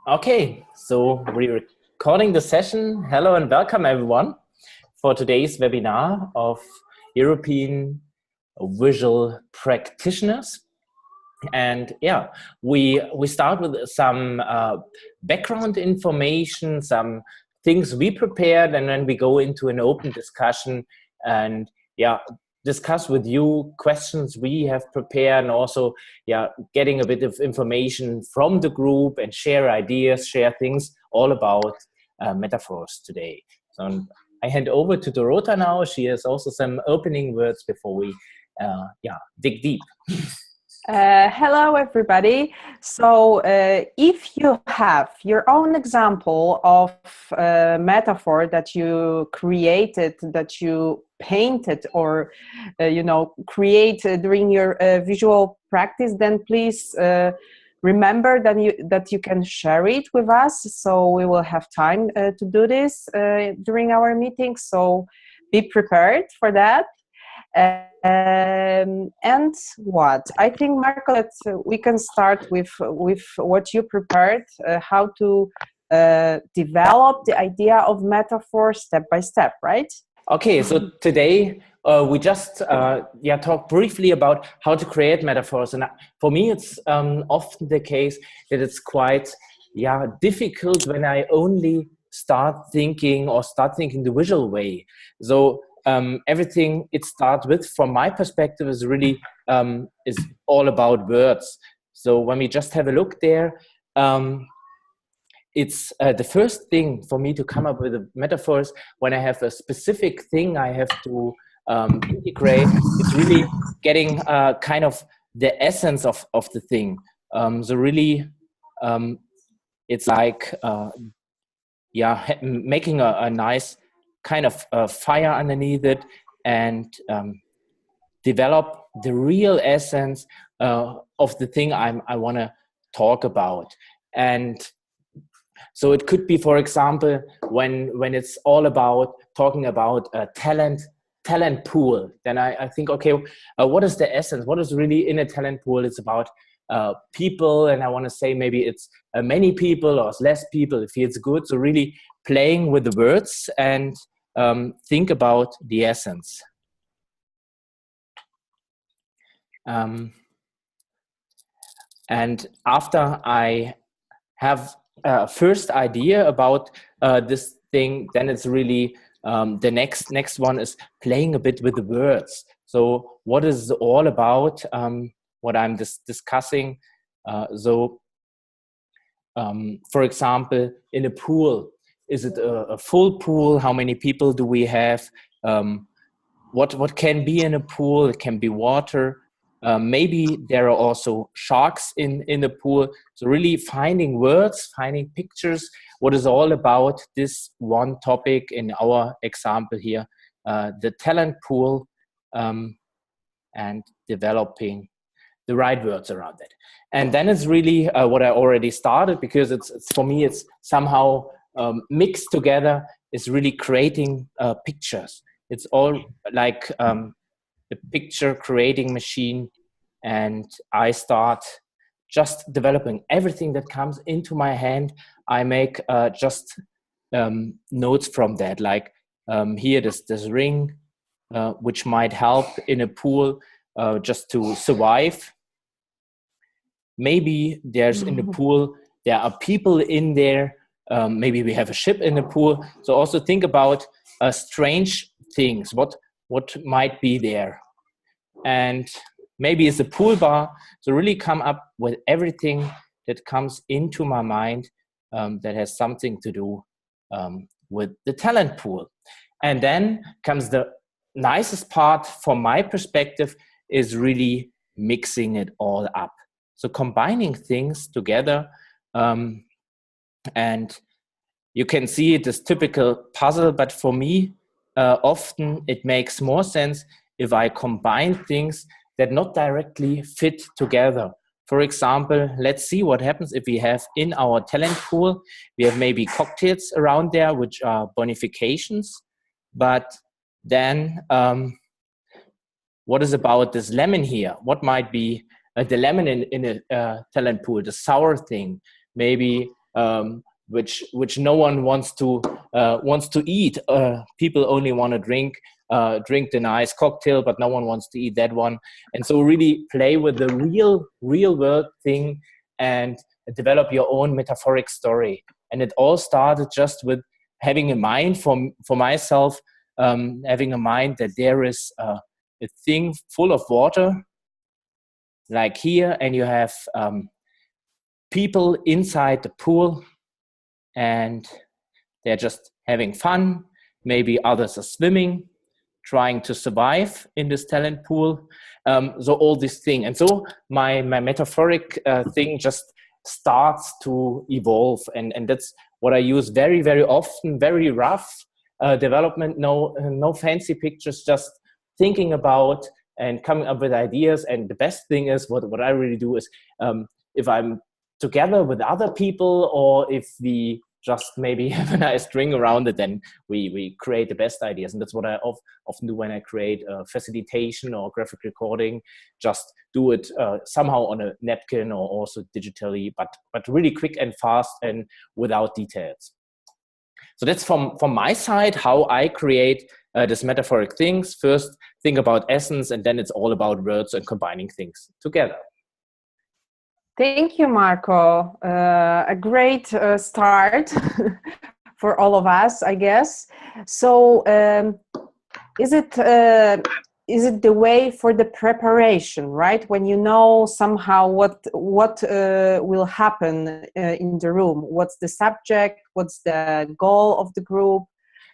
Okay, so we're recording the session. Hello and welcome everyone for today's webinar of European visual practitioners. And yeah, we start with some background information, some things we prepared, and then we go into an open discussion and yeah, discuss with you questions we have prepared, and also getting a bit of information from the group and share ideas, share things all about metaphors today. So I hand over to Dorota now. She has also some opening words before we dig deep. Hello, everybody. So if you have your own example of a metaphor that you created, that you painted, or create during your visual practice, then please remember that you can share it with us. So we will have time to do this during our meeting. So be prepared for that. And what I think, Marko, that we can start with what you prepared, how to develop the idea of metaphor step by step, right? Okay, so today we just talk briefly about how to create metaphors, and for me it's often the case that it's quite difficult when I only start thinking the visual way. So everything it starts with, from my perspective, is really is all about words. So when we just have a look there, it's the first thing for me to come up with the metaphors. When I have a specific thing I have to integrate, it's really getting kind of the essence of the thing. So really, it's like making a nice kind of fire underneath it, and develop the real essence of the thing I want to talk about. And so it could be, for example, when it's all about talking about a talent pool, then I think, okay, what is the essence? What is really in a talent pool? It's about people, and I want to say maybe it's many people or less people. It feels good. So really playing with the words and think about the essence. And after I have a first idea about this thing, then it's really the next one is playing a bit with the words. So what is it all about? What I'm discussing. For example, in a pool, is it a full pool? How many people do we have? What can be in a pool? It can be water. Maybe there are also sharks in the pool. So really finding words, finding pictures, what is all about this one topic in our example here, the talent pool, and developing the right words around it. And then it's really what I already started, because it's for me, it's somehow mixed together, is really creating pictures. It's all like the picture creating machine, and I start just developing everything that comes into my hand. I make just notes from that, like here this ring, which might help in a pool just to survive. Maybe there's in the pool, there are people in there. Maybe we have a ship in the pool. So also think about strange things. What might be there? And maybe it's a pool bar. So really come up with everything that comes into my mind that has something to do with the talent pool. And then comes the nicest part from my perspective, is really mixing it all up. So combining things together, and you can see it as typical puzzle, but for me, often it makes more sense if I combine things that not directly fit together. For example, let's see what happens if we have in our talent pool, we have maybe cocktails around there, which are bonifications, but then what is about this lemon here? What might be the lemon in a talent pool, the sour thing? Maybe which no one wants to eat. People only want to drink the nice cocktail, but no one wants to eat that one. And so really play with the real world thing and develop your own metaphoric story. And it all started just with having in mind for myself, having in mind that there is a thing full of water, like here, and you have people inside the pool, and they're just having fun. Maybe others are swimming, trying to survive in this talent pool. So all this thing. And so my metaphoric thing just starts to evolve. And that's what I use very, very often, very rough development, no fancy pictures, just thinking about and coming up with ideas. And the best thing is what I really do is if I'm together with other people, or if we just maybe have a nice string around it, then we create the best ideas. And that's what I often do when I create a facilitation or graphic recording. Just do it somehow on a napkin or also digitally, but really quick and fast and without details. So that's from my side, how I create this metaphoric things. First, think about essence, and then it's all about words and combining things together. Thank you, Marko. A great start for all of us, I guess. So, is it the way for the preparation, right? When you know somehow what will happen in the room, what's the subject, what's the goal of the group,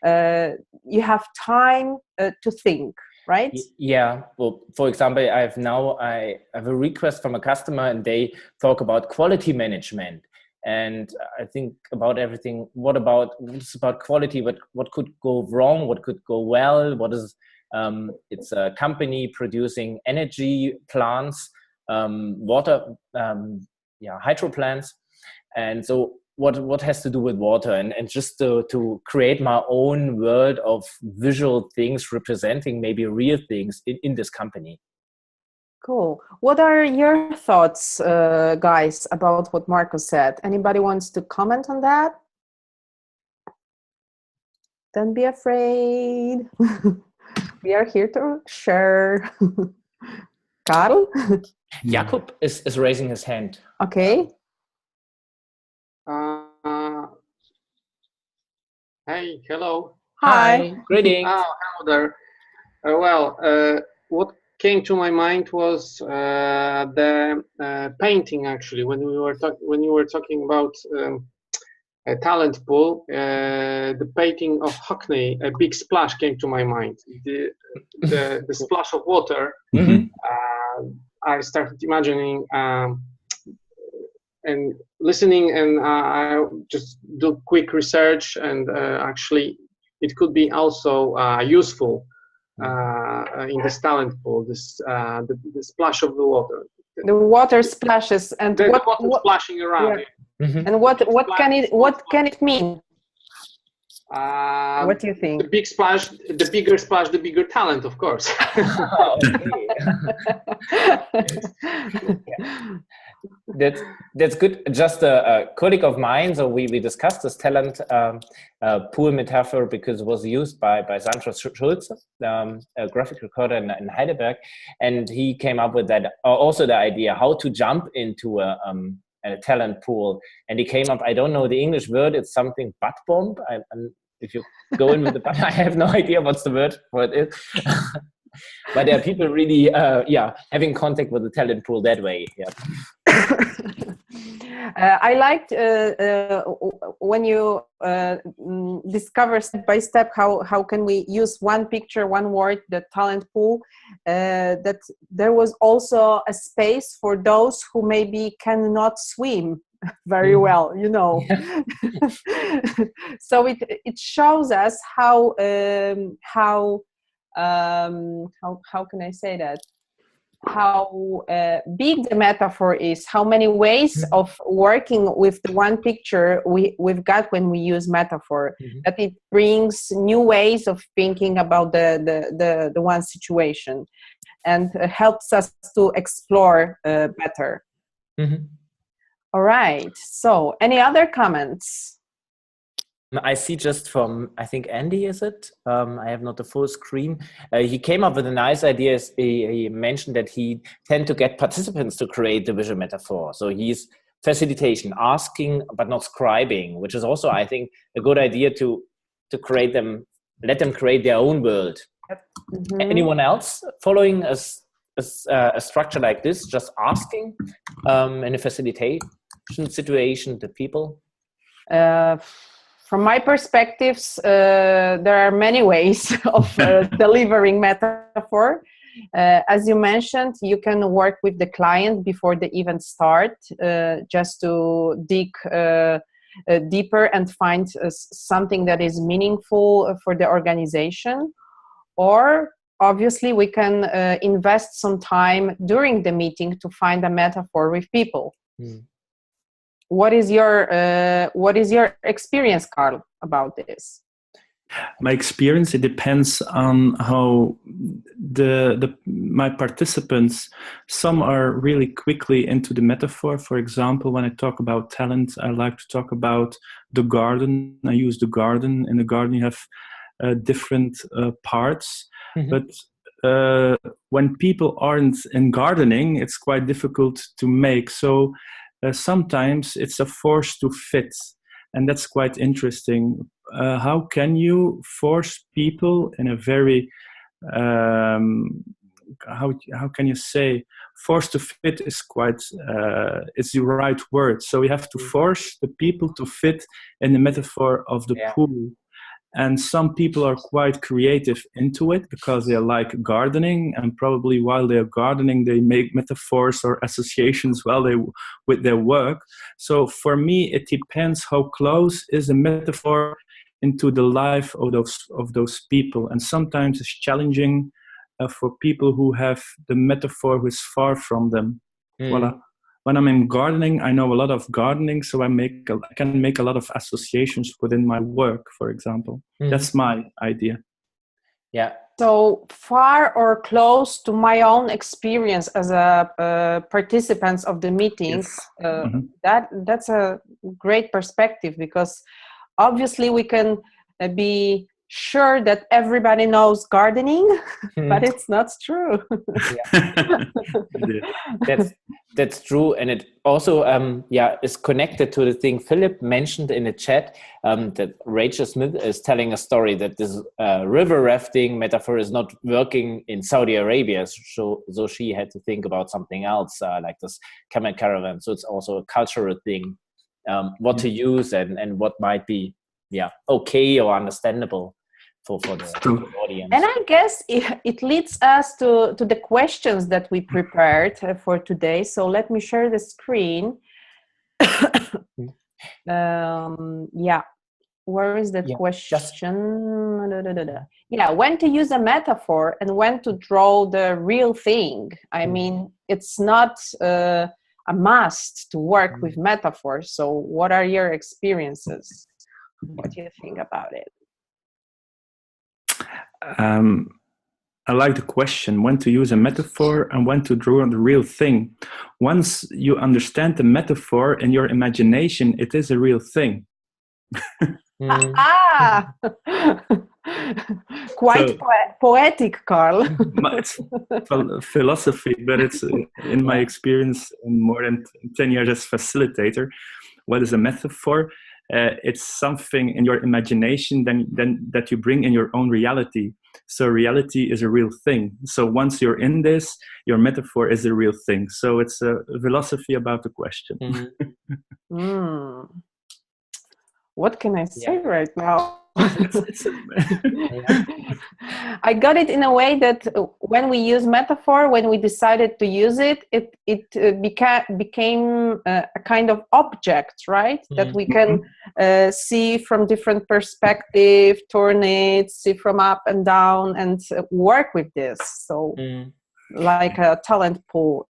you have time to think. Right? Yeah. Well, for example, I have a request from a customer, and they talk about quality management. And I think about everything. What's about quality? What could go wrong? What could go well? What is? It's a company producing energy plants, water, hydro plants, and so. What has to do with water, and just to create my own world of visual things representing maybe real things in this company. Cool. What are your thoughts, guys, about what Marko said? Anybody wants to comment on that? Don't be afraid. We are here to share. Karl? Jakub is raising his hand. Okay. Hey, hello. Hi. Greetings. Hello there. What came to my mind was the painting. Actually, when you were talking about a talent pool, the painting of Hackney, a big splash came to my mind. The splash of water. Mm-hmm. I started imagining. And listening, and I just do quick research, and actually it could be also useful in this talent pool. The splash of the water. The water splashes, and the water splashing around. Yeah. Mm-hmm. And what can it mean? What do you think? The big splash, the bigger splash, the bigger talent, of course. That's good. Just a colleague of mine, so we discussed this talent pool metaphor because it was used by Sandra Schulze, a graphic recorder in Heidelberg, and he came up with that also the idea how to jump into a talent pool, and he came up, I don't know the English word, it's something butt bomb. If you go in with the butt, I have no idea what's the word for it is. But there are people really, having contact with the talent pool that way. Yeah. I liked when you discover step by step how can we use one picture, one word, the talent pool, that there was also a space for those who maybe cannot swim very well, you know. So it shows us how can I say that? How big the metaphor is, how many ways of working with the one picture we've got when we use metaphor, that it brings new ways of thinking about the one situation and helps us to explore better. All right. So, any other comments? I see just from, I think Andy, is it? I have not the full screen. He came up with a nice idea. He mentioned that he tend to get participants to create the visual metaphor. So he's facilitation, asking but not scribing, which is also, I think, a good idea to create them, let them create their own world. Mm-hmm. Anyone else following a structure like this, just asking in a facilitation situation to people? From my perspectives, there are many ways of delivering metaphor. As you mentioned, you can work with the client before the event start, just to dig deeper and find something that is meaningful for the organization. Or obviously, we can invest some time during the meeting to find a metaphor with people. Mm. What is your experience, Carl, about this? My experience, it depends on how my participants, some are really quickly into the metaphor. For example, when I talk about talent, I like to talk about the garden. I use the garden. In the garden, you have different parts. Mm-hmm. But when people aren't in gardening, it's quite difficult to make. So sometimes it's a force to fit. And that's quite interesting. How can you force people in a very, how can you say, force to fit is quite, it's the right word. So we have to force the people to fit in the metaphor of the pool. And some people are quite creative into it because they like gardening, and probably while they're gardening, they make metaphors or associations with their work. So for me, it depends how close is the metaphor into the life of those people. And sometimes it's challenging for people who have the metaphor who is far from them. Voila. When I'm in gardening, I know a lot of gardening, so I can make a lot of associations within my work, for example. Mm-hmm. That's my idea. Yeah. So far or close to my own experience as a participant of the meeting, yes. That's a great perspective, because obviously we can be sure that everybody knows gardening, but it's not true. That's true, and it also is connected to the thing Philip mentioned in the chat, that Rachel Smith is telling a story that this river rafting metaphor is not working in Saudi Arabia, so she had to think about something else, like this camel caravan. So it's also a cultural thing, what to use and what might be okay or understandable for the audience. And I guess it leads us to the questions that we prepared for today. So let me share the screen. Where is that question? When to use a metaphor and when to draw the real thing. I mean, it's not a must to work with metaphors. So what are your experiences? What do you think about it? I like the question, when to use a metaphor and when to draw on the real thing. Once you understand the metaphor in your imagination, it is a real thing. Quite poetic, Carl. It's philosophy, but it's in my experience in more than 10 years as facilitator. What is a metaphor? It's something in your imagination then that you bring in your own reality. So reality is a real thing. So once you're in this, your metaphor is a real thing. So it's a philosophy about the question. What can I say right now? I got it in a way that when we use metaphor, when we decided to use it, it became a kind of object, right? That we can see from different perspectives, turn it, see from up and down, and work with this. So, like a talent pool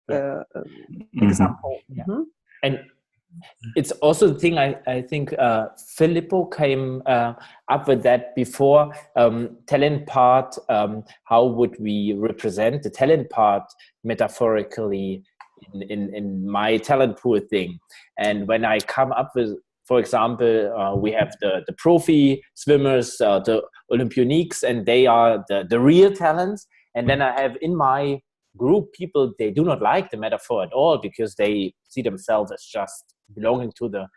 example. Yeah. And it's also the thing I think Filippo came up with that before. Talent part, how would we represent the talent part metaphorically in my talent pool thing. And when I come up with, for example, we have the profi swimmers, the Olympioniques, and they are the real talents. And then I have in my group people, they do not like the metaphor at all because they see themselves as just belonging to the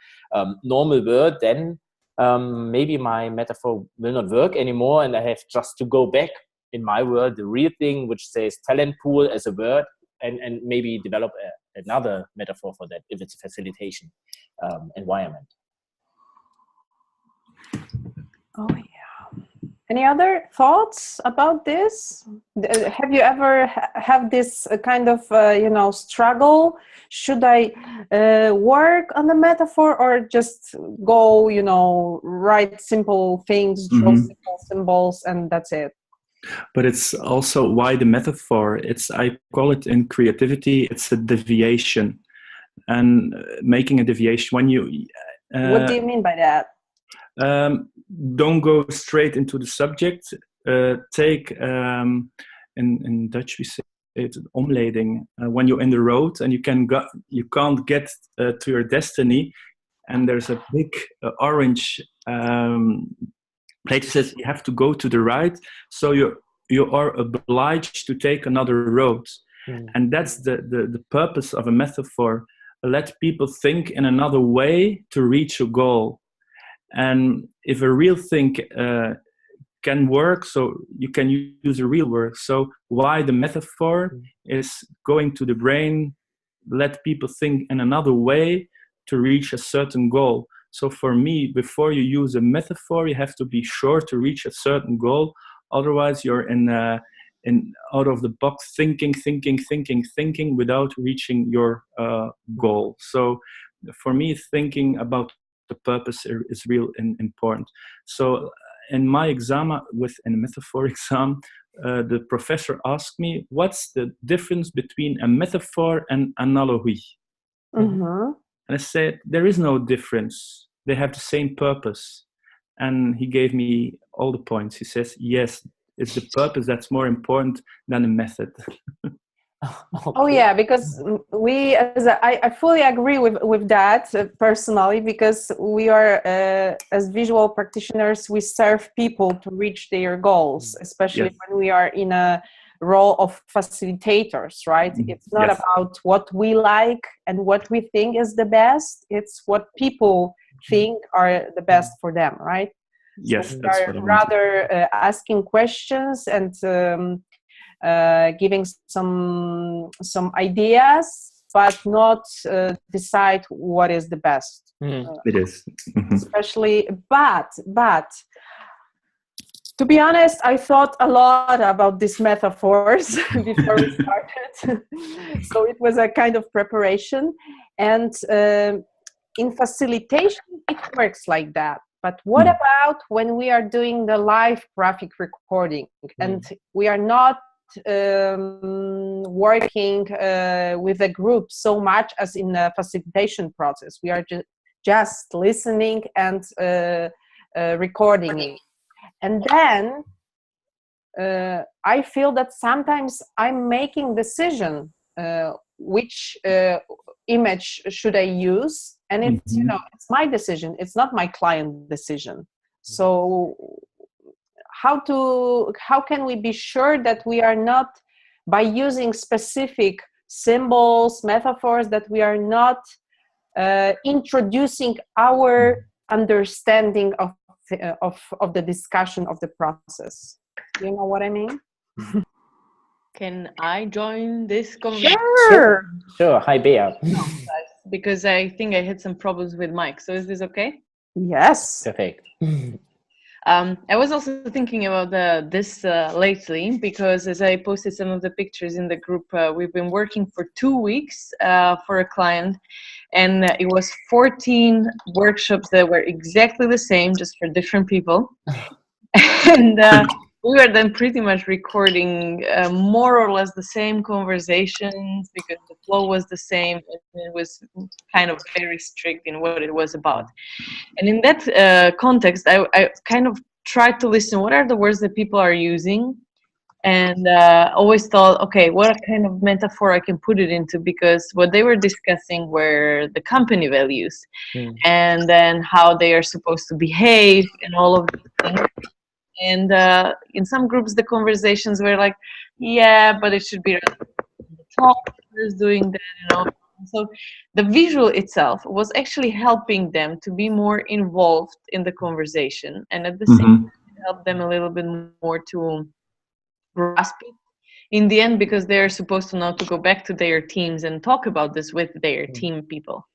normal world. Then maybe my metaphor will not work anymore, and I have just to go back in my world, the real thing, which says talent pool as a word, and maybe develop another metaphor for that if it's a facilitation environment. Oh yeah. Any other thoughts about this? Have you ever have this kind of struggle? Should I work on the metaphor or just go write simple things, draw simple symbols, and that's it? But it's also why the metaphor. I call it in creativity, it's a deviation, and making a deviation when you. What do you mean by that? Don't go straight into the subject. Take in Dutch we say it's omleiding. When you're in the road and you can't get to your destiny, and there's a big orange plate that says you have to go to the right, so you are obliged to take another road. And that's the purpose of a metaphor. Let people think in another way to reach a goal. And if a real thing can work, so you can use a real word. So why the metaphor is going to the brain, let people think in another way to reach a certain goal. So for me, before you use a metaphor, you have to be sure to reach a certain goal. Otherwise, you're in out of the box thinking without reaching your goal. So for me, thinking about the purpose is real important. So in my exam, in a metaphor exam, the professor asked me, what's the difference between a metaphor and analogy? And I said, there is no difference. They have the same purpose. And he gave me all the points. He says, yes, it's the purpose that's more important than the method. Okay. Oh yeah, because I fully agree with that personally, because we are as visual practitioners, we serve people to reach their goals, especially when we are in a role of facilitators, right? It's not about what we like and what we think is the best, it's what people think are the best for them, right? Yes, so that's we are rather asking questions and giving some ideas, but not decide what is the best. It is. Especially, but to be honest, I thought a lot about these metaphors before we started. So it was a kind of preparation. And in facilitation, it works like that. But what about when we are doing the live graphic recording and we are not working with a group so much as in the facilitation process? We are just listening and recording it. And then I feel that sometimes I'm making decision which image should I use, and it's it's my decision. It's not my client decision. So how can we be sure that we are not, by using specific symbols, metaphors, that we are not introducing our understanding of the discussion of the process? You know what I mean? Can I join this conversation? Sure. Hi, Bea. Because I think I had some problems with Mike. So is this okay? Yes. Perfect. I was also thinking about this lately, because as I posted some of the pictures in the group, we've been working for 2 weeks for a client, and it was 14 workshops that were exactly the same, just for different people. And we were then pretty much recording more or less the same conversations, because the flow was the same, and it was kind of very strict in what it was about. And in that context, I kind of tried to listen, what are the words that people are using, and always thought, okay, what kind of metaphor I can put it into, because what they were discussing were the company values, and then how they are supposed to behave and all of these things. And in some groups, the conversations were like, yeah, but it should be the top who's doing that, you know. So the visual itself was actually helping them to be more involved in the conversation, and at the same time, it helped them a little bit more to grasp it in the end, because they're supposed to now to go back to their teams and talk about this with their team people.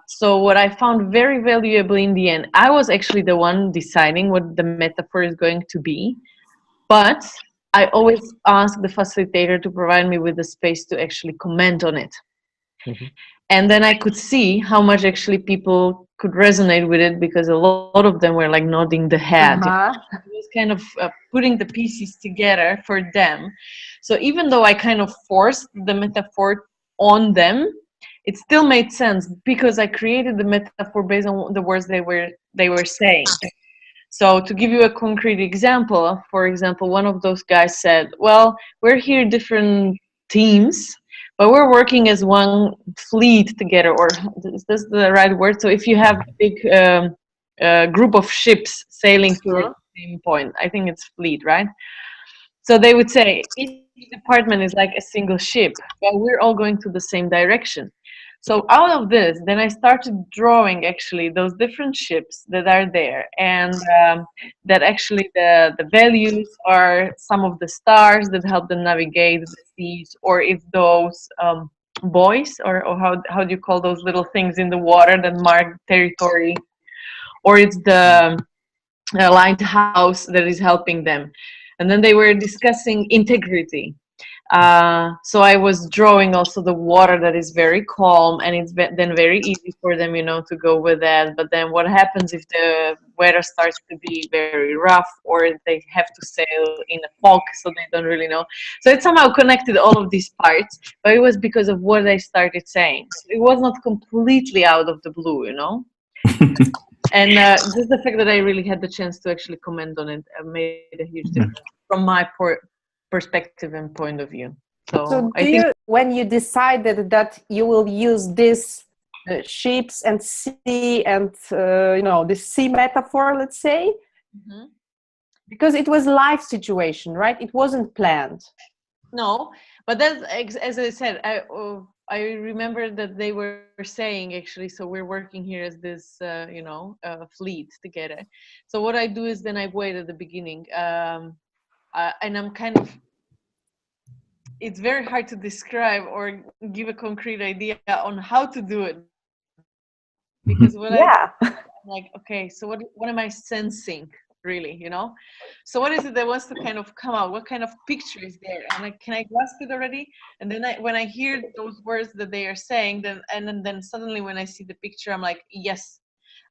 So what I found very valuable in the end, I was actually the one deciding what the metaphor is going to be, but I always ask the facilitator to provide me with the space to actually comment on it. And then I could see how much actually people could resonate with it, because a lot of them were like nodding the head. It was kind of putting the pieces together for them. So even though I kind of forced the metaphor on them, it still made sense, because I created the metaphor based on the words they were saying. So to give you a concrete example, for example, one of those guys said, well, we're here different teams, but we're working as one fleet together, or is this the right word? So if you have a big group of ships sailing towards the same point, I think it's fleet, right? So they would say, each department is like a single ship, but we're all going to the same direction. So out of this, then I started drawing actually those different ships that are there, and that actually the values are some of the stars that help them navigate the seas, or if those buoys, or how do you call those little things in the water that mark territory, or it's the lighthouse that is helping them. And then they were discussing integrity. So I was drawing also the water that is very calm, and it's then very easy for them, you know, to go with that. But then what happens if the weather starts to be very rough, or they have to sail in a fog, so they don't really know. So it somehow connected all of these parts, but it was because of what I started saying. So it was not completely out of the blue, you know. And just the fact that I really had the chance to actually comment on it made a huge difference from my perspective and point of view. So I think when you decided that you will use this ships and sea and you know, the sea metaphor, let's say, because it was life situation, right? It wasn't planned. No, but that's, as I said, I remember that they were saying actually, so we're working here as this, you know, fleet together. So what I do is then I wait at the beginning, and I'm kind of, it's very hard to describe or give a concrete idea on how to do it, because what I'm like, okay, so what am I sensing? Really, you know, so what is it that wants to kind of come out? What kind of picture is there? And can I grasp it already? And then when I hear those words that they are saying, then suddenly when I see the picture, I'm like, yes.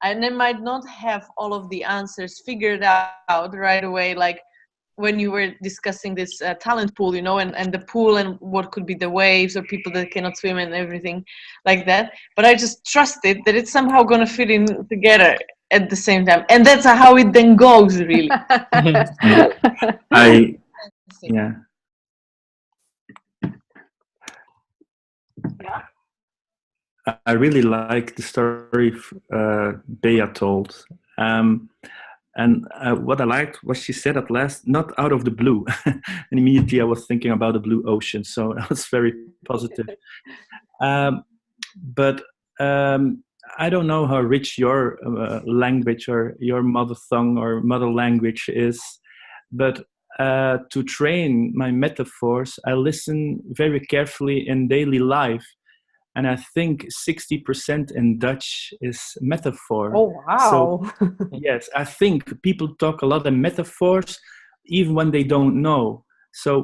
And I might not have all of the answers figured out right away, like when you were discussing this talent pool, you know, and the pool and what could be the waves or people that cannot swim and everything like that. But I just trusted that it's somehow going to fit in together at the same time, and that's how it then goes, really. I really like the story Bea told. And what I liked was she said at last, not out of the blue. And immediately I was thinking about the blue ocean. So that was very positive. But I don't know how rich your language or your mother tongue or mother language is. But to train my metaphors, I listen very carefully in daily life. And I think 60% in Dutch is metaphor. Oh, wow. So, yes, I think people talk a lot in metaphors, even when they don't know. So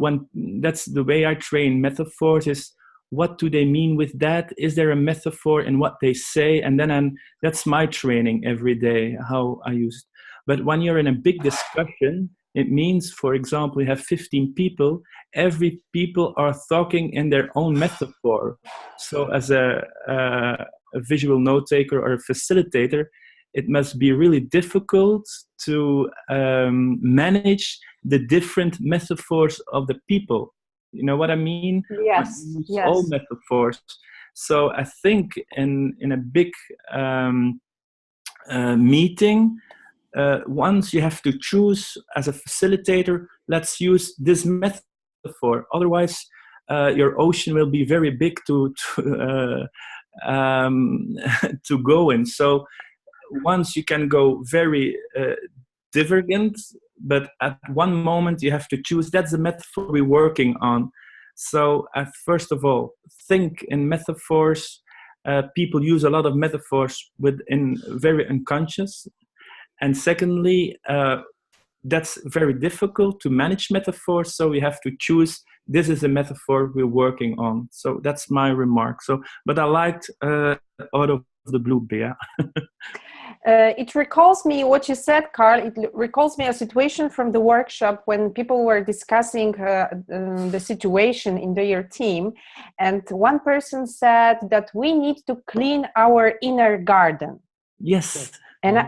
that's the way I train metaphors, is what do they mean with that? Is there a metaphor in what they say? And then that's my training every day, how I use it. But when you're in a big discussion, it means, for example, you have 15 people, every people are talking in their own metaphor. So as a visual note taker or a facilitator, it must be really difficult to manage the different metaphors of the people. You know what I mean? Yes, yes. All metaphors. So I think in a big meeting, once you have to choose as a facilitator, let's use this metaphor. Otherwise, your ocean will be very big to go in. So once you can go very divergent, but at one moment you have to choose. That's the metaphor we're working on. So first of all, think in metaphors. People use a lot of metaphors within very unconscious. And secondly, that's very difficult to manage metaphors. So we have to choose. This is a metaphor we're working on. So that's my remark. So, but I liked Out of the Blue, Bea. It recalls me what you said, Carl. It recalls me a situation from the workshop when people were discussing the situation in their team, and one person said that we need to clean our inner garden. Yes. And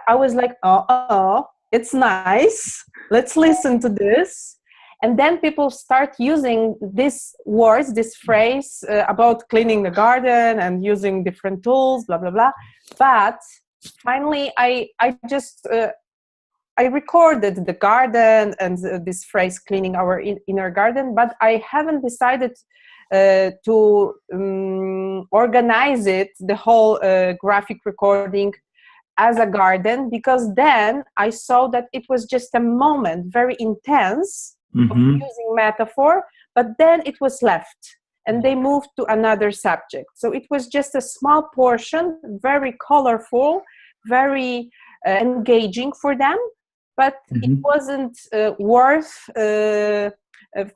I was like, oh, it's nice. Let's listen to this. And then people start using these words, this phrase about cleaning the garden and using different tools, blah, blah, blah. But finally, I recorded the garden and this phrase, cleaning our inner garden, but I haven't decided to organize it, the whole graphic recording, as a garden, because then I saw that it was just a moment, very intense, of using metaphor, but then it was left and they moved to another subject. So it was just a small portion, very colorful, very engaging for them, but it wasn't worth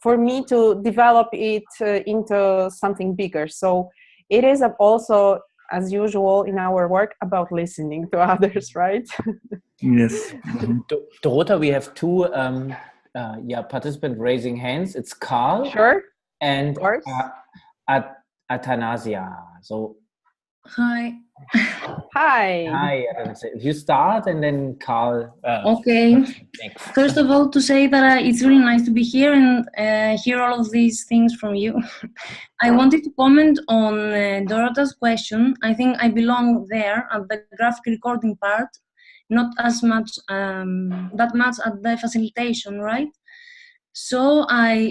for me to develop it into something bigger. So it is also, as usual in our work, about listening to others, right? Yes. Dorota, we have two participants raising hands. It's Carl. Sure. And Athanasia. So Hi. Hi. You start and then Carl. Okay. Next. First of all, to say that it's really nice to be here and hear all of these things from you. I wanted to comment on Dorota's question. I think I belong there at the graphic recording part, not as much that much at the facilitation, right? So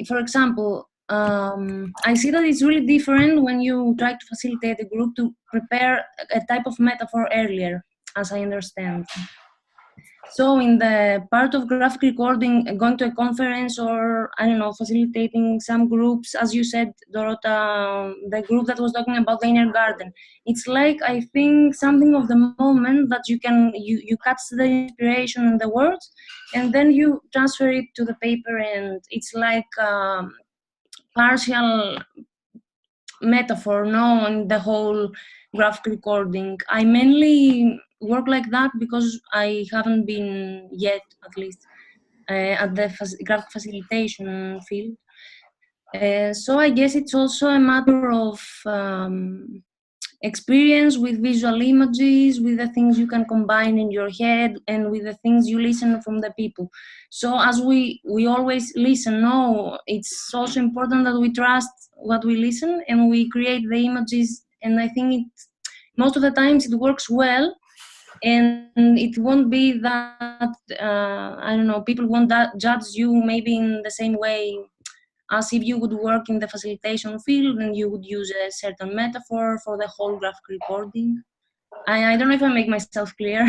for example, I see that it's really different when you try to facilitate a group to prepare a type of metaphor earlier, as I understand. So in the part of graphic recording, going to a conference or, I don't know, facilitating some groups, as you said, Dorota, the group that was talking about the inner garden, it's like, I think, something of the moment that you catch the inspiration and the words, and then you transfer it to the paper, and it's like partial metaphor, no, on the whole graphic recording. I mainly work like that because I haven't been yet, at least, at the graphic facilitation field. So I guess it's also a matter of experience with visual images, with the things you can combine in your head, and with the things you listen from the people. So as we always listen, no, it's also important that we trust what we listen and we create the images. And I think most of the times it works well, and it won't be that I don't know, people won't judge you maybe in the same way as if you would work in the facilitation field and you would use a certain metaphor for the whole graphic recording. I don't know if I make myself clear.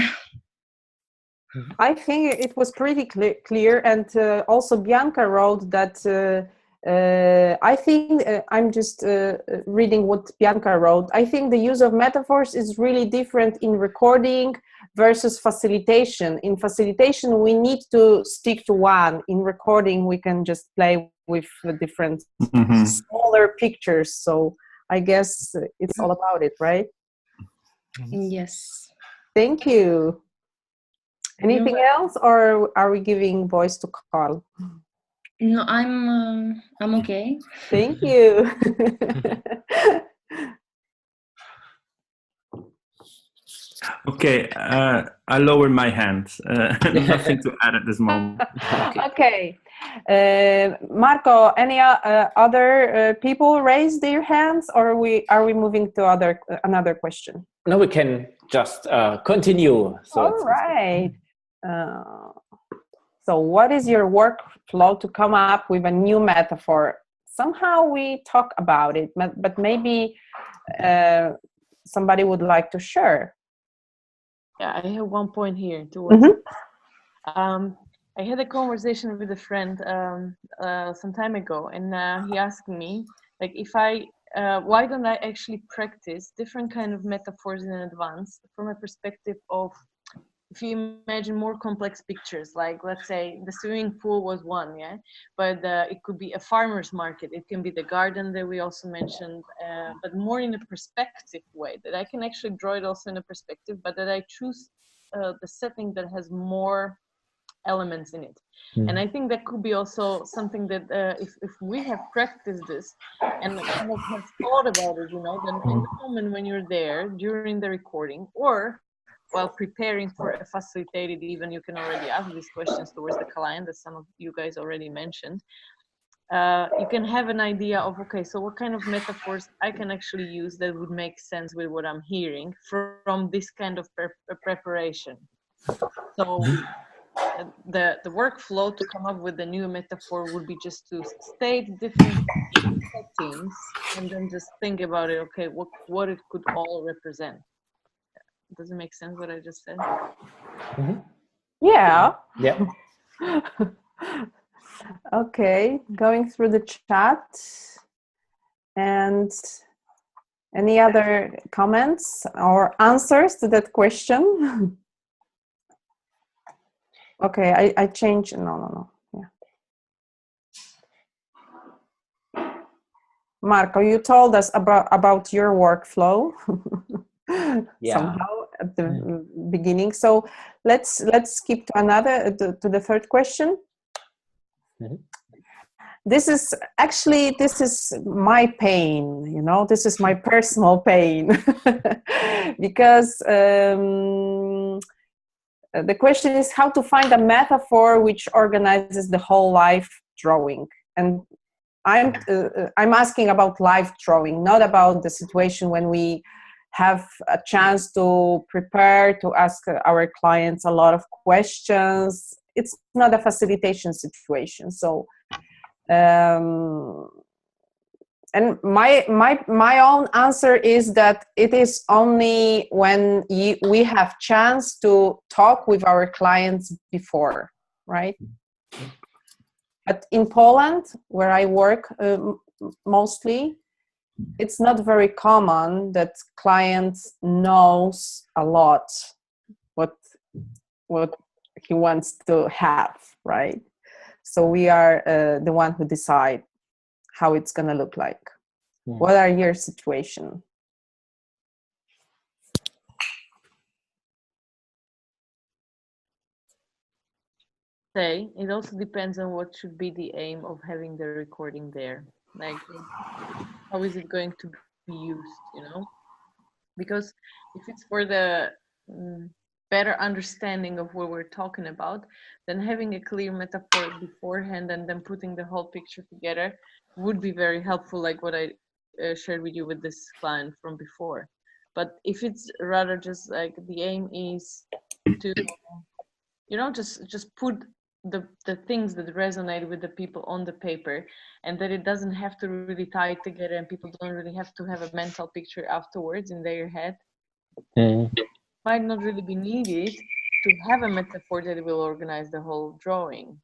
I think it was pretty clear, and also Bianca wrote that I think I'm just reading what Bianca wrote. I think the use of metaphors is really different in recording versus facilitation. In facilitation, we need to stick to one. In recording, we can just play with different smaller pictures. So I guess it's all about it, right? Yes. Thank you. Anything else, or are we giving voice to Carl? No, I'm okay. Thank you. Okay, I lower my hand. Nothing to add at this moment. Okay. Marko, any other people raise their hands, or are we moving to another question? No, we can just continue. So all right. So what is your workflow to come up with a new metaphor? Somehow we talk about it, but maybe somebody would like to share. Yeah, I have one point here. I had a conversation with a friend some time ago, and he asked me, like, why don't I actually practice different kind of metaphors in advance from a perspective of, if you imagine more complex pictures, like let's say the swimming pool was one, yeah, but it could be a farmer's market, it can be the garden that we also mentioned, but more in a perspective way, that I can actually draw it also in a perspective, but that I choose the setting that has more elements in it. And I think that could be also something that if we have practiced this and kind of have thought about it, you know, then in the moment when you're there during the recording, or while preparing for a facilitated event, you can already ask these questions towards the client, that some of you guys already mentioned. You can have an idea of, okay, so what kind of metaphors I can actually use that would make sense with what I'm hearing from this kind of preparation. So the workflow to come up with the new metaphor would be just to state different settings and then just think about it, okay, what it could all represent. Does it make sense what I just said? Yeah. Yeah. Okay, going through the chat. And any other comments or answers to that question? Okay, I changed. No. Yeah. Marko, you told us about your workflow. Somehow at the beginning. So let's skip to the third question. This is my pain, you know, this is my personal pain. Because the question is how to find a metaphor which organizes the whole life drawing. And I'm asking about live drawing, not about the situation when we have a chance to prepare, to ask our clients a lot of questions. It's not a facilitation situation. So, and my own answer is that it is only when we have chance to talk with our clients before, right? But in Poland, where I work mostly, it's not very common that clients knows a lot what he wants to have, right? So we are the one who decide how it's gonna look like. What are your situation? It also depends on what should be the aim of having the recording there. Like, how is it going to be used, you know? Because if it's for the better understanding of what we're talking about, then having a clear metaphor beforehand and then putting the whole picture together would be very helpful, like what I shared with you with this client from before. But if it's rather just like the aim is to, you know, just put the things that resonate with the people on the paper, and that it doesn't have to really tie it together, and people don't really have to have a mental picture afterwards in their head. Might not really be needed to have a metaphor that will organize the whole drawing.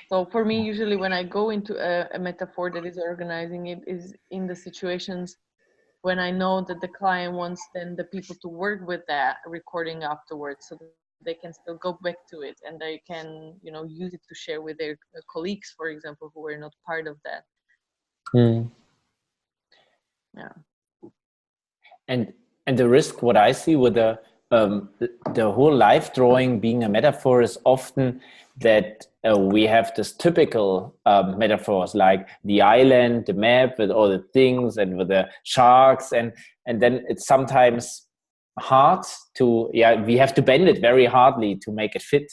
So for me, usually when I go into a metaphor that is organizing it is in the situations when I know that the client wants then the people to work with that recording afterwards, so that they can still go back to it and they can, you know, use it to share with their colleagues, for example, who are not part of that. Yeah. And the risk, what I see with the the whole life drawing being a metaphor is often that we have this typical metaphors like the island, the map with all the things and with the sharks, and then it's sometimes hard to, we have to bend it very hardly to make it fit.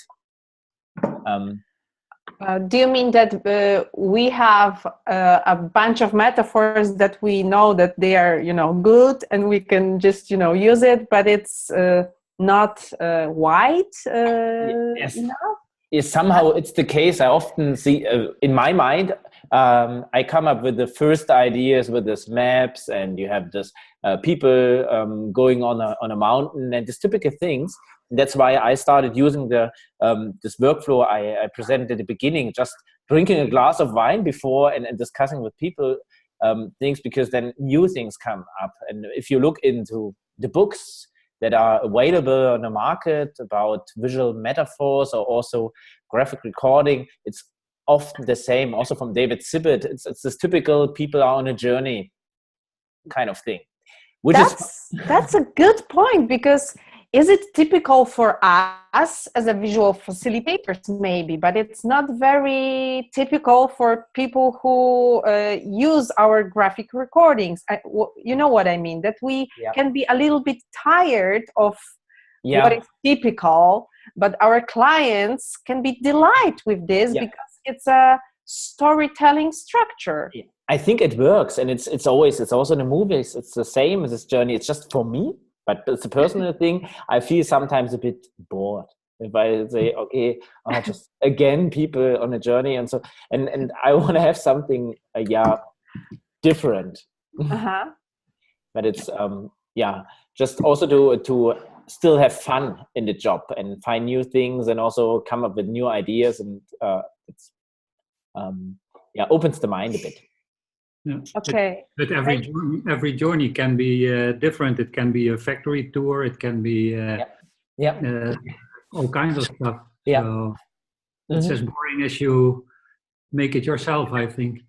Do you mean that we have a bunch of metaphors that we know that they are, good and we can just, use it, but it's not wide yes. enough? Yes, somehow it's the case. I often see in my mind, I come up with the first ideas with these maps, and you have this people going on a mountain and these typical things. That's why I started using the this workflow I presented at the beginning, just drinking a glass of wine before and discussing with people things, because then new things come up. And if you look into the books that are available on the market about visual metaphors or also graphic recording, it's often the same. Also from David Sibbett, it's this typical people are on a journey kind of thing. That's a good point, because is it typical for us as a visual facilitators maybe, but it's not very typical for people who use our graphic recordings. You know what I mean? That we can be a little bit tired of what is typical, but our clients can be delighted with this because it's a storytelling structure. I think it works, and it's also in the movies. It's the same as this journey. It's just for me. But it's a personal thing. I feel sometimes a bit bored if I say, okay, just again, people on a journey. And so, and I want to have something, different. Uh-huh. But it's, just also to still have fun in the job and find new things and also come up with new ideas. And it's, opens the mind a bit. Yeah. Okay. But every journey can be different. It can be a factory tour. It can be all kinds of stuff. Yeah. So it's as boring as you make it yourself, I think.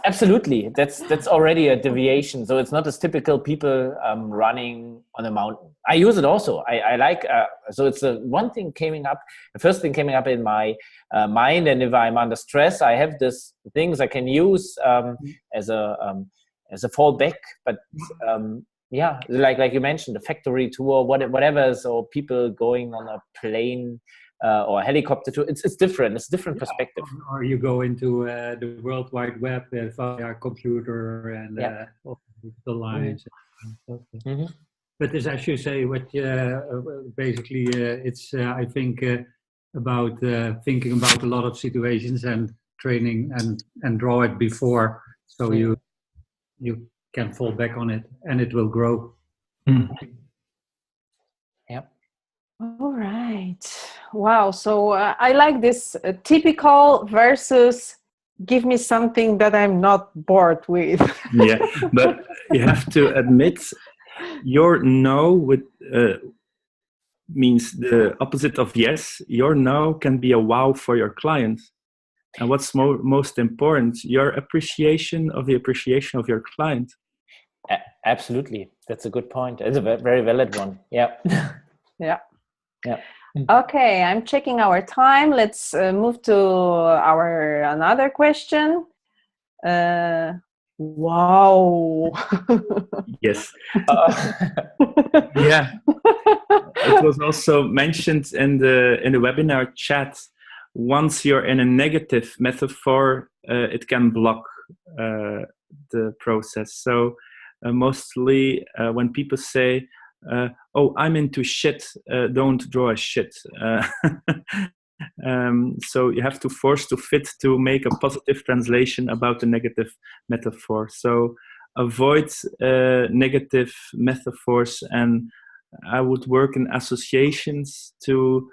Absolutely. That's already a deviation. So it's not as typical people running on a mountain. I use it also. I like. So it's one thing coming up. The first thing coming up in my mind, and if I'm under stress, I have these things I can use as a fallback. But like you mentioned, the factory tour, whatever. So people going on a plane. Or a helicopter tour, it's different. It's a different perspective. Or you go into the World Wide Web via computer and all the lines. Mm-hmm. But it's, as you say, what basically it's I think about thinking about a lot of situations and training and draw it before, so you can fall back on it and it will grow. All right. Wow. So I like this typical versus give me something that I'm not bored with. Yeah, but you have to admit your no means the opposite of yes. Your no can be a wow for your client. And what's most important, your appreciation of the appreciation of your client. Absolutely. That's a good point. It's a very valid one. Yeah. Yeah. Okay, I'm checking our time. Let's move to our another question. Wow. Yes. Yeah. It was also mentioned in the webinar chat. Once you're in a negative metaphor, it can block the process. So mostly when people say, oh, I'm into shit, don't draw a shit. So you have to force to fit to make a positive translation about the negative metaphor. So avoid negative metaphors, and I would work in associations to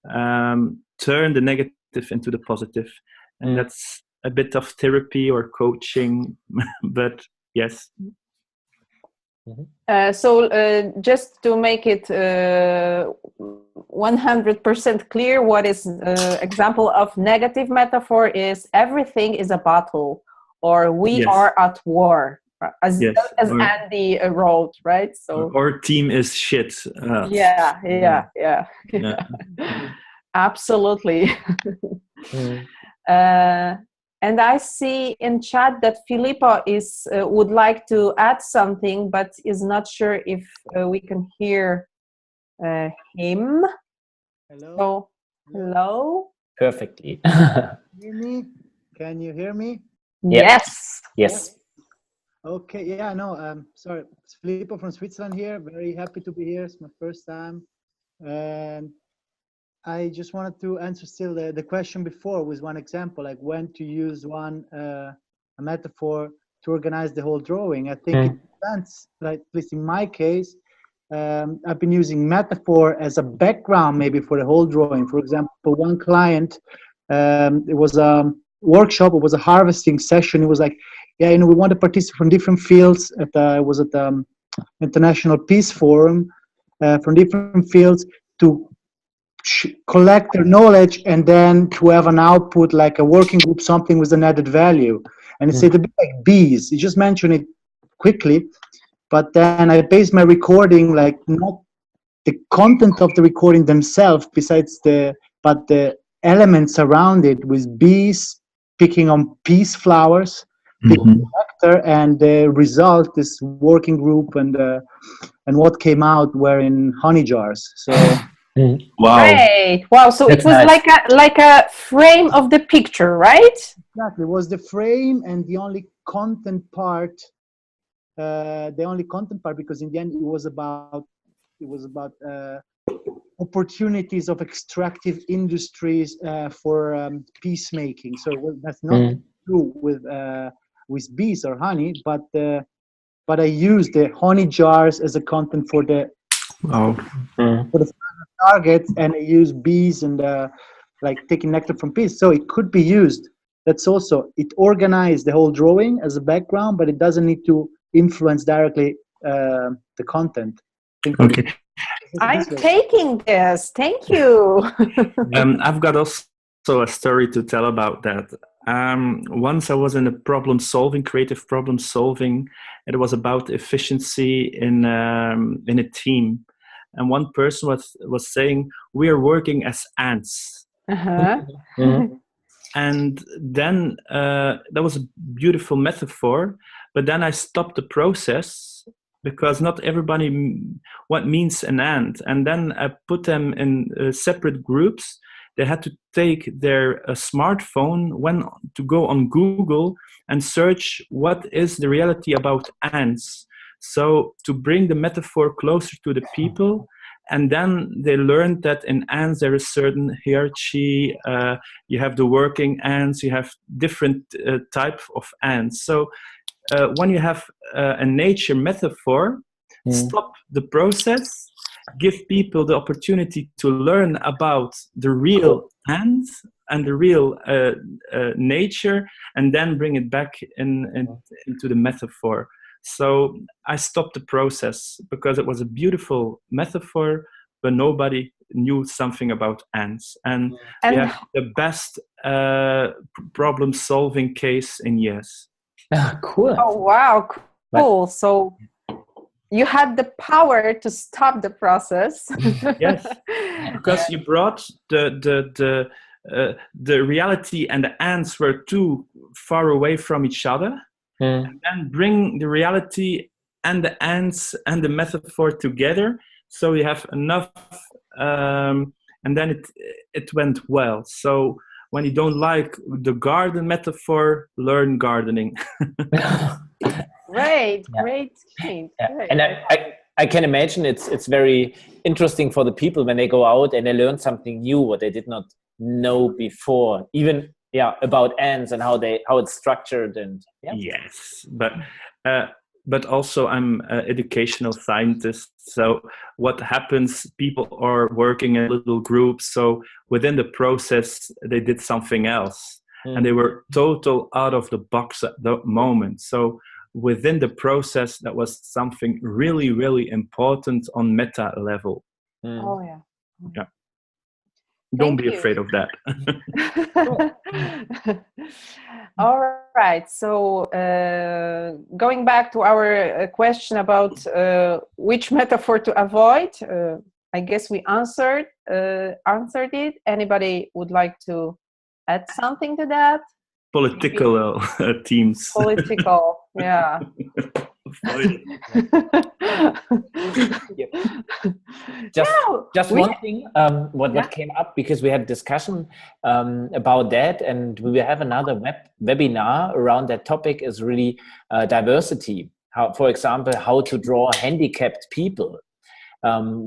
turn the negative into the positive. And that's a bit of therapy or coaching, but yes. So just to make it 100% clear, what is example of negative metaphor is everything is a battle, or we are at war. as or, Andy wrote, right? So or team is shit. yeah. Absolutely. And I see in chat that Filippo is would like to add something, but is not sure if we can hear him. Hello. So, hello. Perfectly. Hear me? Can you hear me? Yes. Yes. Okay. Yeah. No. Sorry. It's Filippo from Switzerland here. Very happy to be here. It's my first time, and I just wanted to answer still the question before with one example, like when to use a metaphor to organize the whole drawing. I think it depends. Like at least in my case, I've been using metaphor as a background maybe for the whole drawing. For example, one client, it was a workshop, it was a harvesting session. It was like, yeah, we want to participate from different fields. It was at the International Peace Forum, from different fields to collect their knowledge and then to have an output like a working group, something with an added value. And it's a bit like bees. You just mentioned it quickly, but then I based my recording like not the content of the recording themselves, but the elements around it, with bees picking on peace flowers, and the result, this working group, and what came out were in honey jars. So. Wow! Great! Wow! So That's it was nice. like a frame of the picture, right? Exactly. It was the frame and the only content part. Because in the end it was about opportunities of extractive industries for peacemaking. So that's not true with bees or honey, but I used the honey jars as a content for the targets, and I use bees and like taking nectar from bees. So it could be used. That's also, it organized the whole drawing as a background, but it doesn't need to influence directly the content. Okay. I'm taking this. Thank you. I've got also a story to tell about that. Once I was in creative problem solving. It was about efficiency in a team, and one person was saying, "We are working as ants." And then that was a beautiful metaphor, but then I stopped the process because not everybody what means an ant. And then I put them in separate groups. They had to take their smartphone, to go on Google and search what is the reality about ants. So to bring the metaphor closer to the people. And then they learned that in ants there is certain hierarchy. You have the working ants, you have different type of ants. So when you have a nature metaphor, stop the process, give people the opportunity to learn about the real ants and the real nature, and then bring it back into the metaphor. So I stopped the process because it was a beautiful metaphor, but nobody knew something about ants. And we have the best problem-solving case in years. Cool. Oh, wow. Cool. So you had the power to stop the process. Yes, because you brought the reality, and the ants were too far away from each other. And then bring the reality and the ants and the metaphor together, so you have enough, and then it went well. So when you don't like the garden metaphor, learn gardening. Great. And I can imagine it's very interesting for the people when they go out and they learn something new what they did not know before, even about ants and how it's structured. And yes, but also I'm an educational scientist. So what happens, people are working in little groups, so within the process they did something else, and they were total out of the box at the moment. So within the process, that was something really, really important on meta level. Oh yeah. Don't be afraid of that. All right. So going back to our question about which metaphor to avoid, I guess we answered it. Anybody would like to add something to that? Political teams. Political, yeah. Just one thing, what came up, because we had discussion about that, and we will have another webinar around that topic, is really diversity. How, for example, how to draw handicapped people.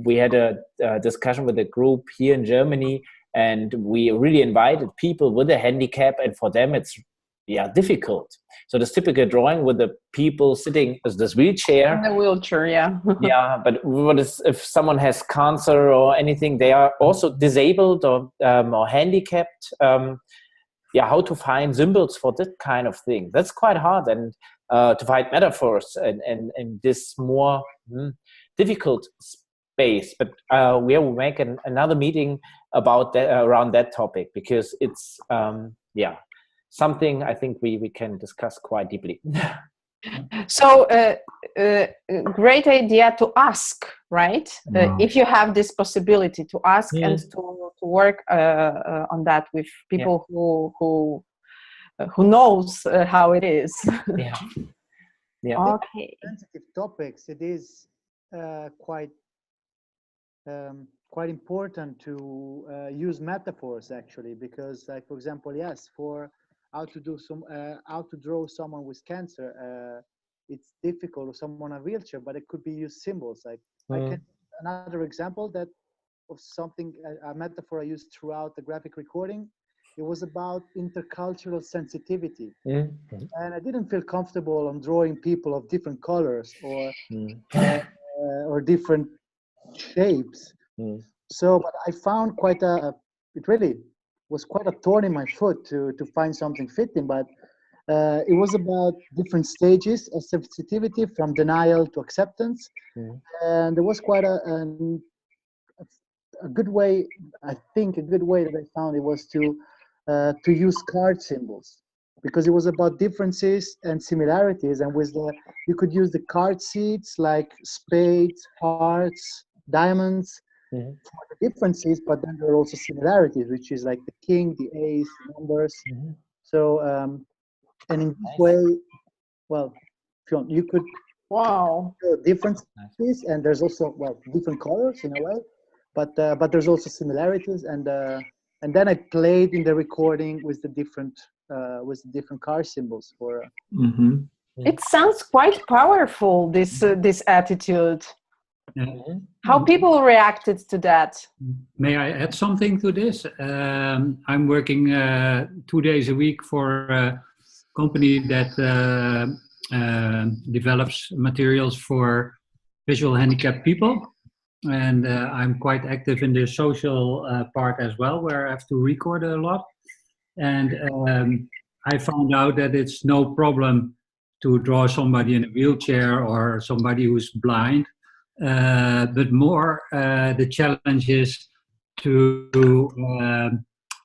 We had a discussion with a group here in Germany, and we really invited people with a handicap, and for them it's difficult. So this typical drawing with the people sitting as this wheelchair. In the wheelchair, yeah. Yeah, but what is if someone has cancer or anything? They are also disabled or handicapped. How to find symbols for that kind of thing? That's quite hard, and to find metaphors and this more difficult space. But we will make another meeting about that, around that topic, because it's something I think we can discuss quite deeply. So great idea to ask, right? If you have this possibility to ask and to work on that with people who knows how it is. Okay. Sensitive topics. It is quite important to use metaphors, actually, because, like, for example, for how to draw someone with cancer, it's difficult, or someone on a wheelchair, but it could be used symbols. Like another example that of something, a metaphor I used throughout the graphic recording. It was about intercultural sensitivity, and I didn't feel comfortable on drawing people of different colors or different shapes. So, but I found it really was quite a thorn in my foot to find something fitting, but it was about different stages of sensitivity, from denial to acceptance. And there was quite a good way, I think, that I found it was to use card symbols, because it was about differences and similarities, and you could use the card seeds like spades, hearts, diamonds, for the differences, but then there are also similarities, which is like the king, the ace, numbers. So and in this way, well, you could differences, and there's also different colors in a way, but there's also similarities, and then I played in the recording with the different card symbols for. It sounds quite powerful, this attitude. How people reacted to that? May I add something to this? I'm working 2 days a week for a company that develops materials for visual handicapped people, and I'm quite active in the social part as well, where I have to record a lot. And I found out that it's no problem to draw somebody in a wheelchair or somebody who's blind. But more the challenge is to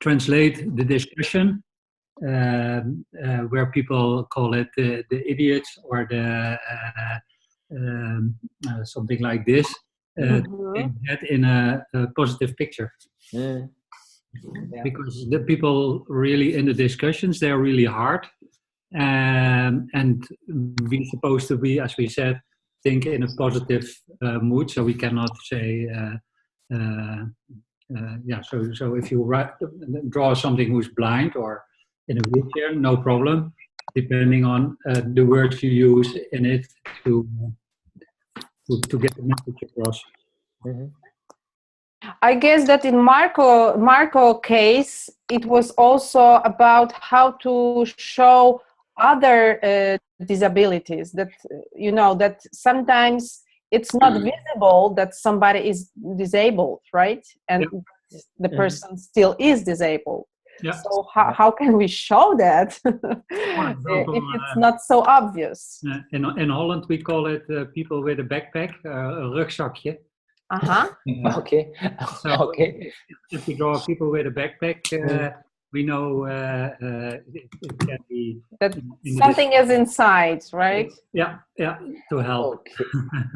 translate the discussion, where people call it the idiots or the something like this, that in a positive picture. Because the people really in the discussions, they're really hard, and we're supposed to be, as we said, think in a positive mood, so we cannot say so if you draw something who's blind or in a wheelchair, no problem, depending on the words you use in it to get the message across. I guess that in Marko case, it was also about how to show other disabilities, that that sometimes it's not visible that somebody is disabled, right? And the person still is disabled. So how can we show that if it's not so obvious? In Holland we call it people with a backpack, een rugzakje. Okay. So Okay. if we draw people with a backpack, we know it can be That in something is inside, right? Yeah, to help. Okay.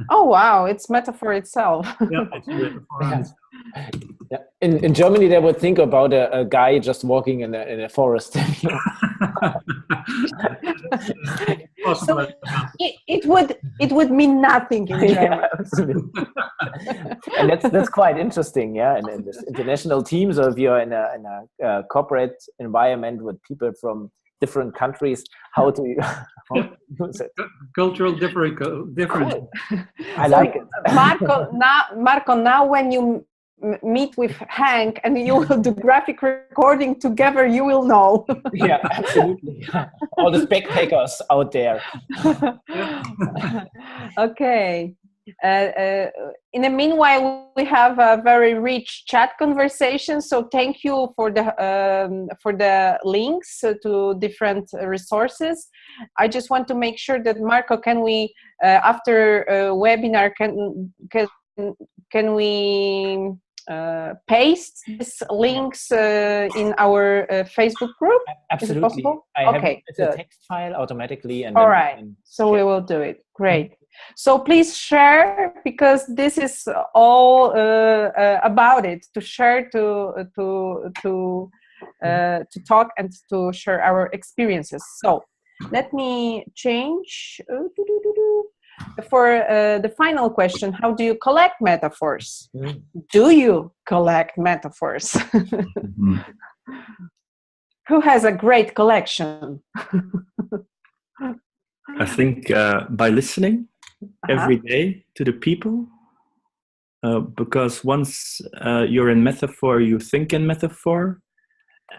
Oh wow, it's metaphor itself. Yeah, it's a metaphor on itself. Yeah. In Germany, they would think about a guy just walking in a forest. So it would mean nothing in German. Yeah, absolutely. And that's quite interesting, yeah. And in this international teams, or if you're in a corporate environment with people from different countries, how to use it. Cultural difference. Cool. I like it. Marko, now when you meet with Hank and you will do graphic recording together, you will know. Yeah, absolutely. All the backpackers out there. Okay. In the meanwhile, we have a very rich chat conversation. So thank you for the links to different resources. I just want to make sure that Marko, can we after webinar can we paste these links in our Facebook group? Absolutely. Is it possible? I have okay, it's a text file automatically. And all right. So we will do it. Great. So please share, because this is all about it. To share, to talk, and to share our experiences. So let me change. For the final question, how do you collect metaphors? Do you collect metaphors? Who has a great collection? I think by listening every day to the people, because once you're in metaphor, you think in metaphor,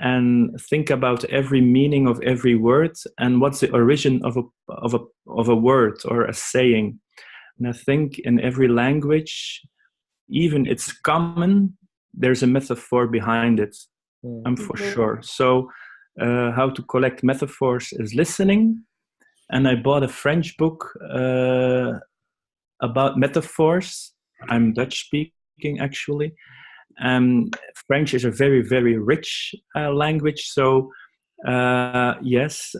and think about every meaning of every word and what's the origin of a word or a saying. And I think in every language, even it's common, there's a metaphor behind it. I'm for sure. So how to collect metaphors is listening. And I bought a French book about metaphors. I'm Dutch speaking, actually. French is a very, very rich language. So yes,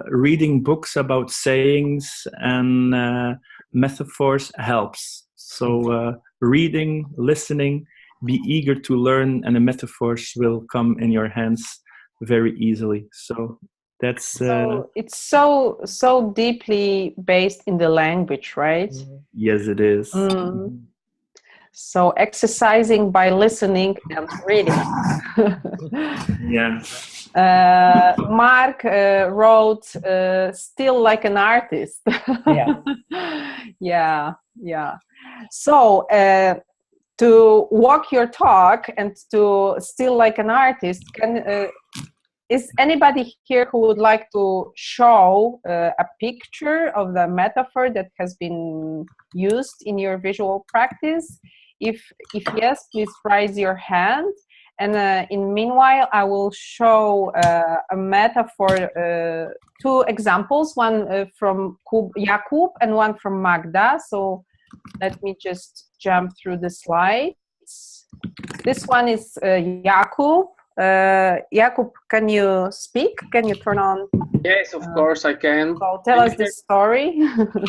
reading books about sayings and metaphors helps. So reading, listening, be eager to learn, and the metaphors will come in your hands very easily. So that's so it's so deeply based in the language, right? Yes, it is. So exercising by listening and reading. Yeah. Mark wrote still like an artist. Yeah. So to walk your talk and to still like an artist, is anybody here who would like to show a picture of the metaphor that has been used in your visual practice? If yes, please raise your hand. And in meanwhile, I will show a metaphor, two examples, one from Jakub and one from Magda. So let me just jump through the slides. This one is Jakub. Jakub, can you speak? Can you turn on? Yes, of course I can. So tell us the story.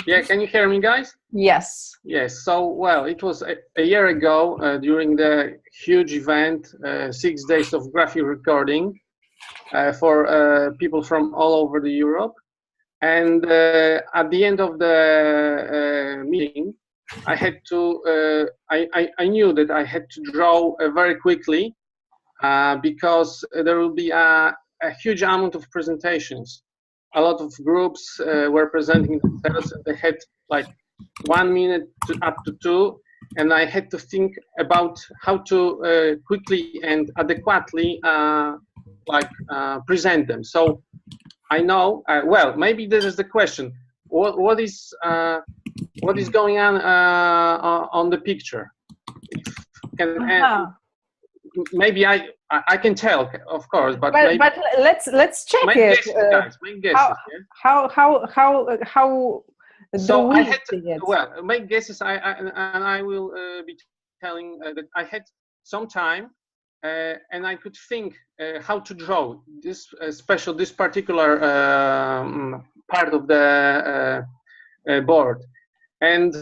Yeah, can you hear me, guys? Yes. Yes. So, well, it was a year ago during the huge event, 6 days of graphic recording for people from all over the Europe. And at the end of the meeting, I had to. I knew that I had to draw very quickly. Because there will be a huge amount of presentations. A lot of groups were presenting themselves, and they had like 1 minute to up to 2, and I had to think about how to quickly and adequately present them. So I know, well, maybe this is the question. What is going on the picture? Maybe I can tell, of course, but let's check make it. guesses, guys. Make guesses. How So I had, well, my guess is I will be telling that I had some time and I could think how to draw this this particular part of the board. And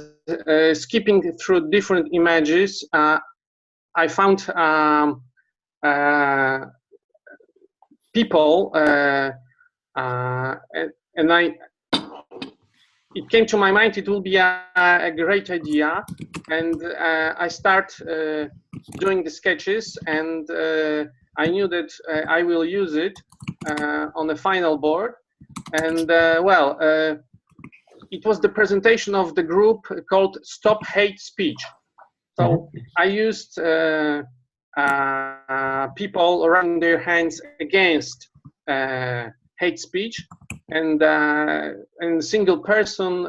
skipping through different images, I found people, and it came to my mind it will be a great idea, and I start doing the sketches, and I knew that I will use it on the final board. And well, it was the presentation of the group called Stop Hate Speech. So I used people raising their hands against hate speech, and single person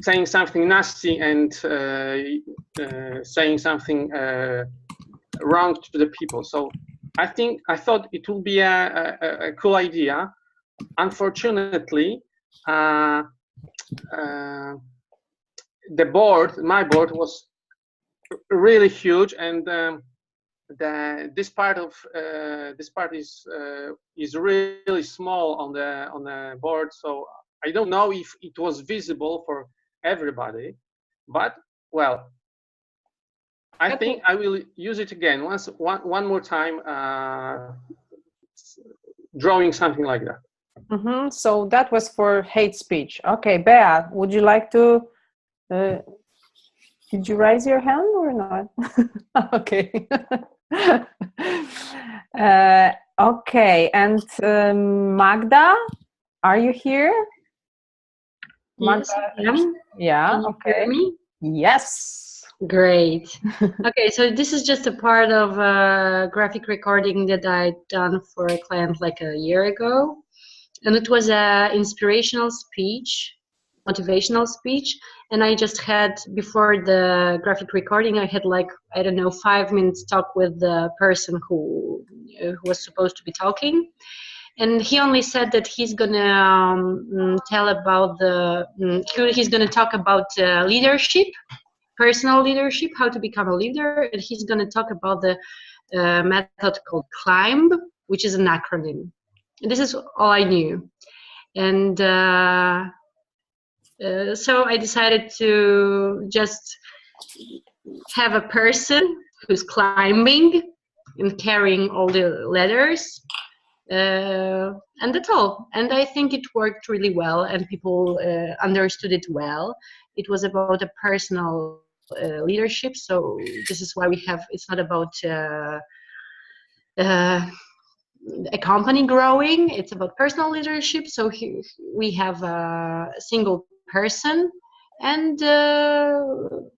saying something nasty and saying something wrong to the people. So I thought it would be a cool idea. Unfortunately, the board, my board, was really huge, and this part is really small on the board. So I don't know if it was visible for everybody, but well, I think I will use it again one more time, drawing something like that. Mm-hmm. So that was for hate speech. Okay, Bea, would you like to? Did you raise your hand or not? Okay. Okay, and Magda, are you here? Yes, Magda? Yeah. Can you Okay. hear me? Yes. Great. Okay, so this is just a part of a graphic recording that I'd done for a client like a year ago, and it was a inspirational speech, motivational speech. And I just had, before the graphic recording, I had like, I don't know, 5 minutes talk with the person who was supposed to be talking. And he only said that he's gonna tell about he's gonna talk about leadership, personal leadership, how to become a leader. And he's gonna talk about the method called CLIMB, which is an acronym. And this is all I knew. And so I decided to just have a person who's climbing and carrying all the letters, and that's all. And I think it worked really well, and people understood it well. It was about a personal leadership, so this is why we have, it's not about a company growing, it's about personal leadership. So here we have a single person, and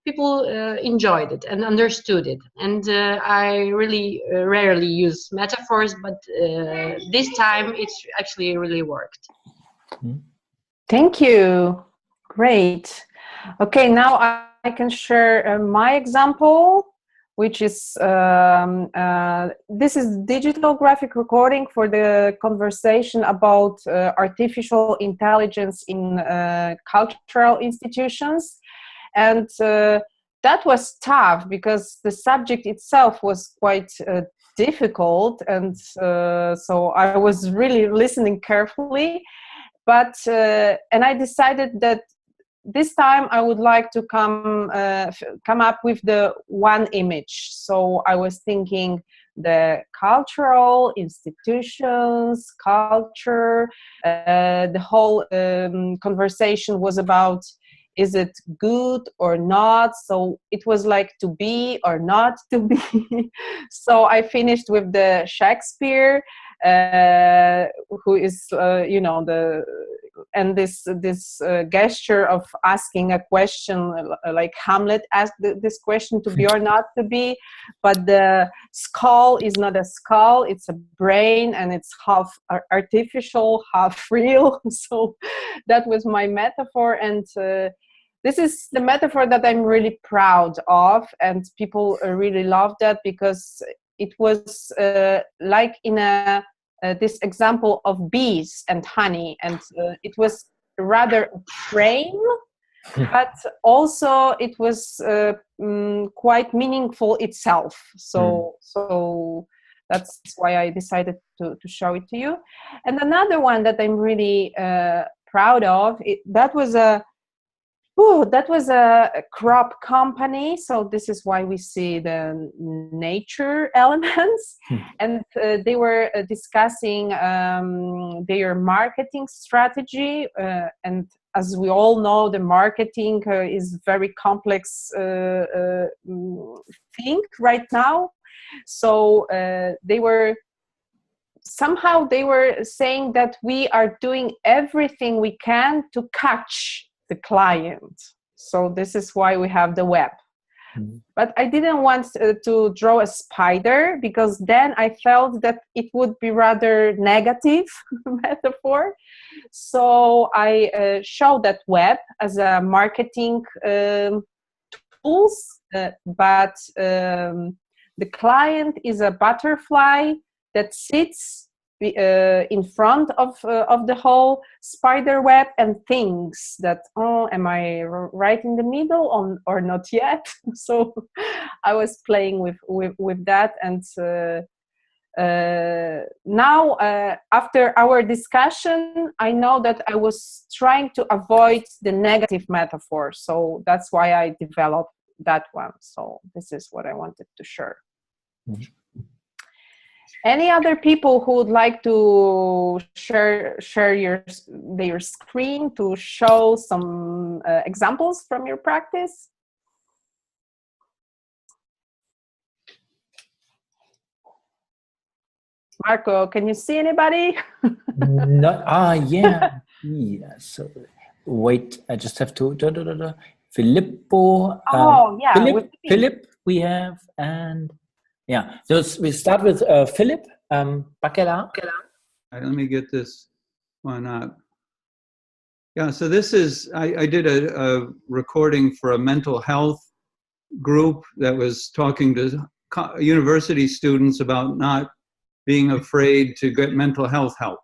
people enjoyed it and understood it. And I really rarely use metaphors, but this time it's actually really worked. Thank you. Great. Okay, now I can share my example, which is this is digital graphic recording for the conversation about artificial intelligence in cultural institutions. And that was tough because the subject itself was quite difficult, and so I was really listening carefully. But and I decided that this time I would like to come up with the one image. So I was thinking the cultural institutions, culture, the whole conversation was about, is it good or not? So it was like to be or not to be. So I finished with the Shakespeare, who is, you know, and this gesture of asking a question, like Hamlet asked this question, to be or not to be, but the skull is not a skull, it's a brain, and it's half artificial, half real. So that was my metaphor, and this is the metaphor that I'm really proud of, and people really loved that because it was like in a this example of bees and honey, and it was rather a frame, but also it was quite meaningful itself. So that's why I decided to show it to you. And another one that I'm really proud of, that was a crop company. So this is why we see the nature elements. And they were discussing their marketing strategy. And as we all know, the marketing is very complex thing right now. So they were saying that we are doing everything we can to catch the client. So this is why we have the web. But I didn't want to draw a spider, because then I felt that it would be rather negative metaphor. So I showed that web as a marketing tools, but the client is a butterfly that sits in front of the whole spider web and thinks that, oh, am I right in the middle or not yet? So I was playing with that, and now after our discussion, I know that I was trying to avoid the negative metaphor, so that's why I developed that one. So this is what I wanted to share. Any other people who would like to share their screen to show some examples from your practice? Marko, can you see anybody? Yeah. So wait, I just have to. Filippo. Philip, we have, and yeah. So we start with Philip Bacala. Let me get this one up. Yeah, so this is, I did a recording for a mental health group that was talking to university students about not being afraid to get mental health help.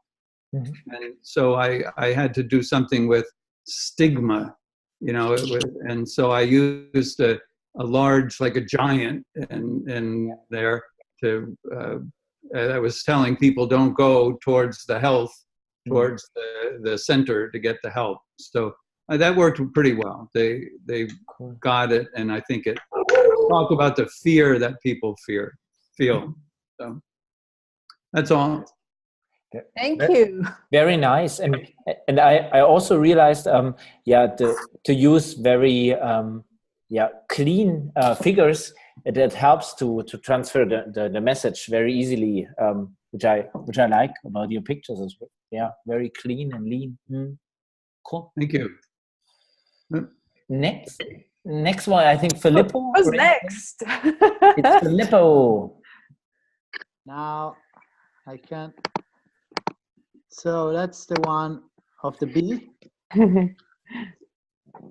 And so I had to do something with stigma, you know, and so I used a large, like a giant in there to, I was telling people don't go towards the health, towards the center to get the help. So that worked pretty well. They got it, and I think it talked about the fear that people feel. So that's all. Thank you. Very nice, and I also realized, to use very clean figures. It helps to transfer the message very easily, which I like about your pictures as well. Yeah, very clean and lean. Cool. Thank you. Next one, I think Filippo. Who's next? It's Filippo. Now I can't. So that's the one of the bee.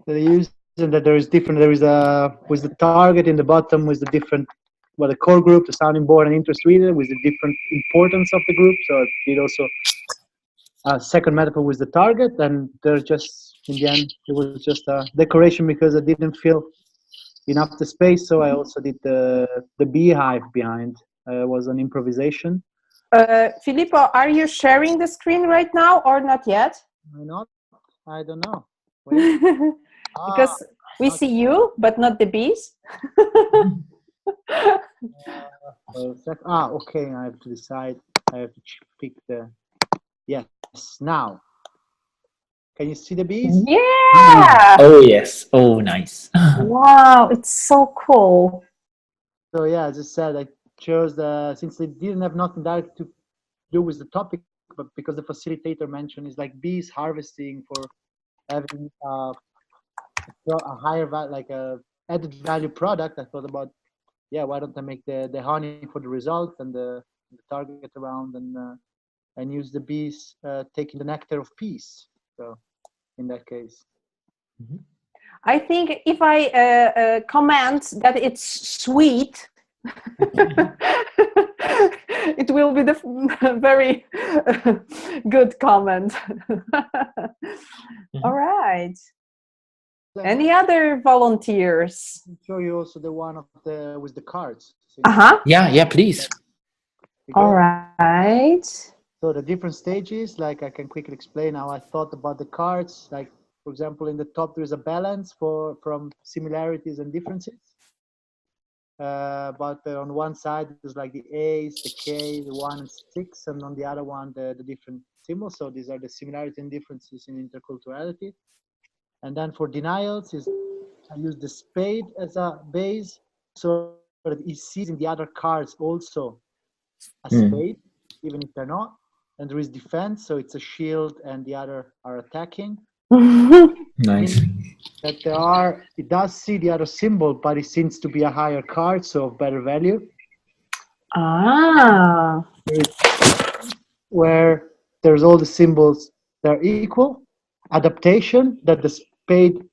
They use that there is different. There is with the target in the bottom with the different, the core group, the sounding board, and interest reader with the different importance of the group. So it also second metaphor with the target, and there's just in the end it was just a decoration because I didn't feel enough the space. So I also did the beehive behind. Was an improvisation. Filippo, are you sharing the screen right now or not yet? Why not? I don't know. Because we see you, but not the bees. Okay. I have to decide. I have to pick the. Yes. Now. Can you see the bees? Yeah. Oh yes. Oh nice. Wow, it's so cool. So yeah, as I said, I chose since they didn't have nothing direct to do with the topic, but because the facilitator mentioned is like bees harvesting for having a higher value, like a added value product. I thought about, why don't I make the honey for the result and the target around and use the bees taking the nectar of peace. So in that case. I think if I comment that it's sweet, It will be the very good comment. All right. Any other volunteers? I'll show you also the one of the with the cards. Yeah, please. All right. So the different stages, like I can quickly explain how I thought about the cards. Like, for example, in the top there is a balance from similarities and differences. But on one side there's like the A's, the K, the 1 and 6, and on the other one the different symbols. So these are the similarities and differences in interculturality. And then for denials I use the spade as a base, so that he sees in the other cards also a spade, even if they're not. And there is defense, so it's a shield and the other are attacking. Nice. That it does see the other symbol, but it seems to be a higher card, so of better value. Where there's all the symbols, they're equal. Adaptation, that the spade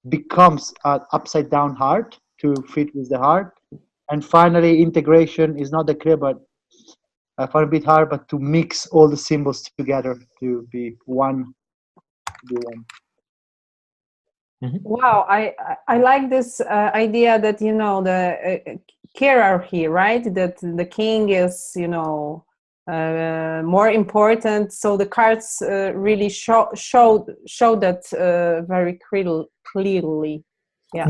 becomes an upside down heart to fit with the heart. And finally, integration is not that clear, but I find it a bit hard, but to mix all the symbols together to be one. Wow, I like this idea that, you know, the hierarchy, right? That the king is, you know, more important. So the cards really show that very clearly. Yeah.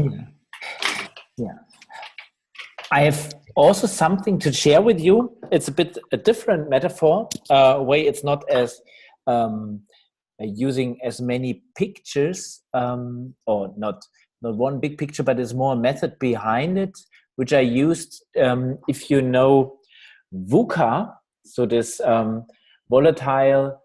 I have also something to share with you. It's a bit a different metaphor way. It's not as using as many pictures, or not one big picture, but there's more method behind it, which I used. If you know VUCA, so this volatile,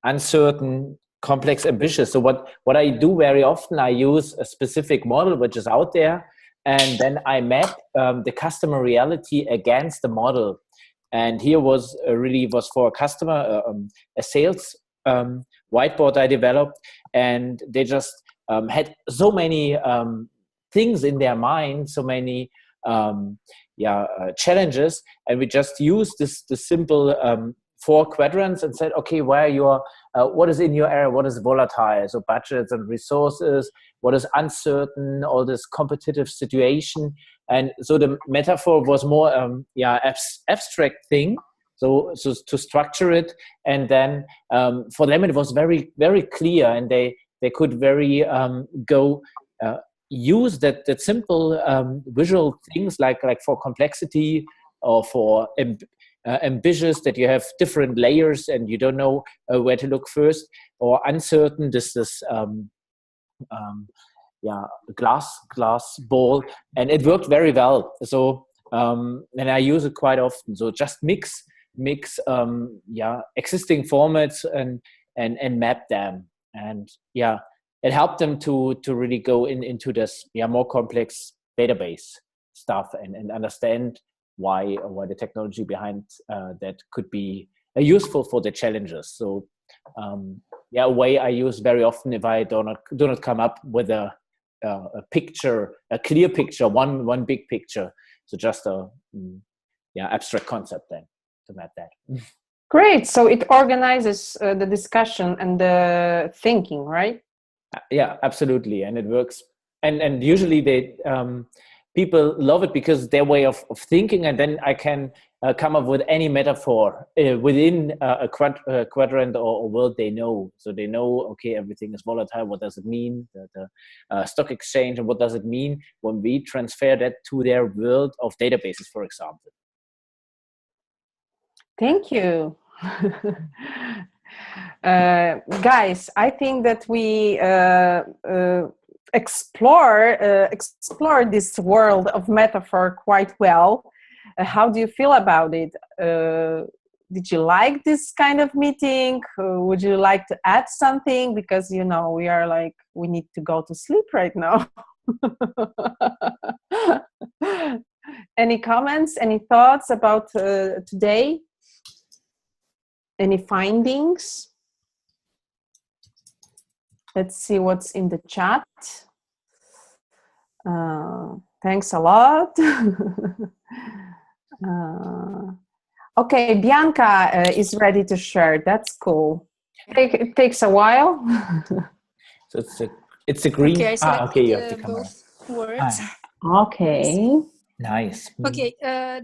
uncertain, complex, ambitious. So what I do very often, I use a specific model which is out there, and then I map the customer reality against the model. And here was for a customer, a sales whiteboard I developed, and they just had so many things in their mind, so many challenges, and we just used the simple 4 quadrants and said, okay, where you are, what is in your area, what is volatile, so budgets and resources, what is uncertain, all this competitive situation. And so the metaphor was more abstract thing, so to structure it, and then for them it was very, very clear, and they could very use that simple visual things like for complexity, or for ambitious, that you have different layers and you don't know where to look first, or uncertain, this glass ball, and it worked very well. So and I use it quite often. So just mix existing formats and map them, and it helped them to really go into this more complex database stuff and understand why the technology behind that could be useful for the challenges. So a way I use very often if I do not come up with a picture, a clear picture, one big picture. So just a abstract concept then to map that. Great. So it organizes the discussion and the thinking, right? Yeah, absolutely, and it works. And usually they people love it because their way of thinking, and then I can come up with any metaphor within a quadrant or world they know. So they know, okay, everything is volatile. What does it mean? The stock exchange, and what does it mean when we transfer that to their world of databases, for example. Thank you. Guys, I think that we explore this world of metaphor quite well. How do you feel about it? Did you like this kind of meeting? Would you like to add something? Because, you know, we need to go to sleep right now. Any comments, any thoughts about today? Any findings? Let's see what's in the chat. Thanks a lot. Okay, Bianca is ready to share. That's cool. It takes a while. So it's a green. Okay, I selected Okay, you have the camera. both words. Okay. Nice. Okay,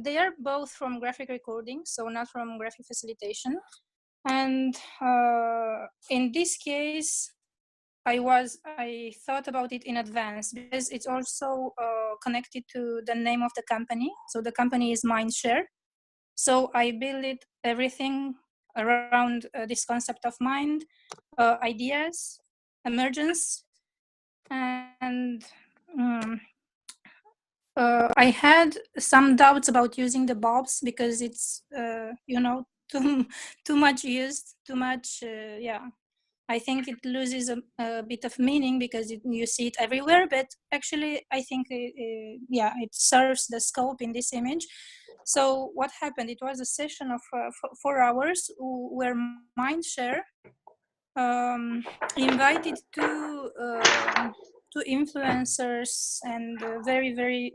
they are both from graphic recording, so not from graphic facilitation. And in this case, I thought about it in advance because it's also connected to the name of the company. So the company is Mindshare. So I built everything around this concept of mind, ideas, emergence, and I had some doubts about using the bulbs because it's too much used, too much. I think it loses a bit of meaning because you see it everywhere. But actually, I think it serves the scope in this image. So what happened? It was a session of 4 hours where Mindshare invited two influencers and very, very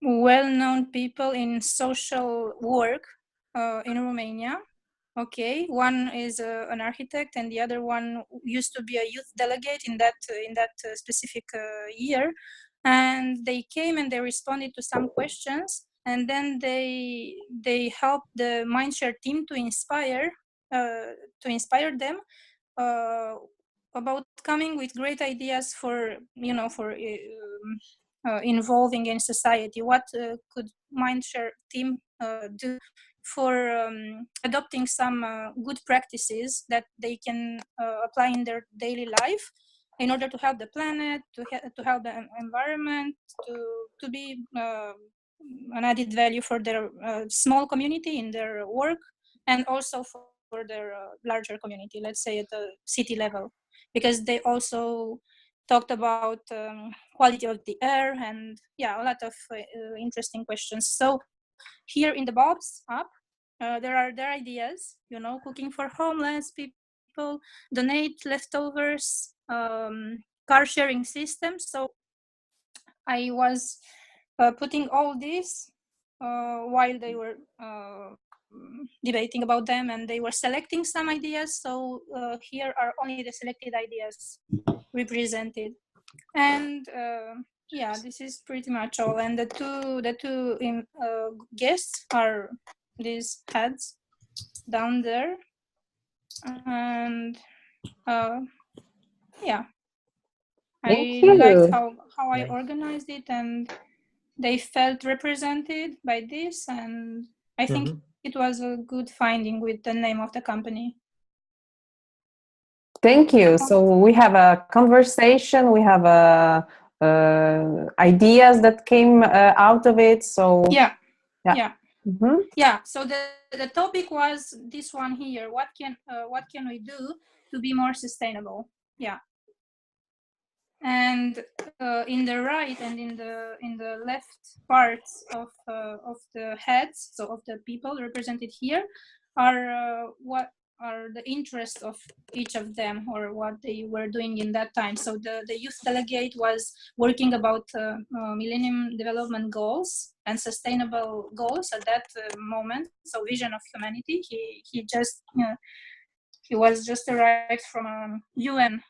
well-known people in social work in Romania. Okay, one is an architect, and the other one used to be a youth delegate in that specific year. And they came and they responded to some questions, and then they helped the Mindshare team to inspire them about coming with great ideas for involving in society. What could Mindshare team do for adopting some good practices that they can apply in their daily life in order to help the planet, to help the environment, to be an added value for their small community in their work, and also for their larger community, let's say at the city level, because they also talked about quality of the air and a lot of interesting questions. So here in the bulbs up, there are their ideas, cooking for homeless people, donate leftovers, car sharing systems. So I was putting all this while they were debating about them, and they were selecting some ideas. So here are only the selected ideas represented. And this is pretty much all. And the two guests are these heads down there. And I liked how I organized it, and they felt represented by this, and I think it was a good finding with the name of the company. Thank you. So we have a conversation, we have ideas that came out of it. So So the topic was this one here. What can we do to be more sustainable? And in the right and in the left parts of the heads, so of the people represented here, are what are the interests of each of them, or what they were doing in that time. So the youth delegate was working about Millennium Development Goals and sustainable goals at that moment. So vision of humanity. He was just arrived from a UN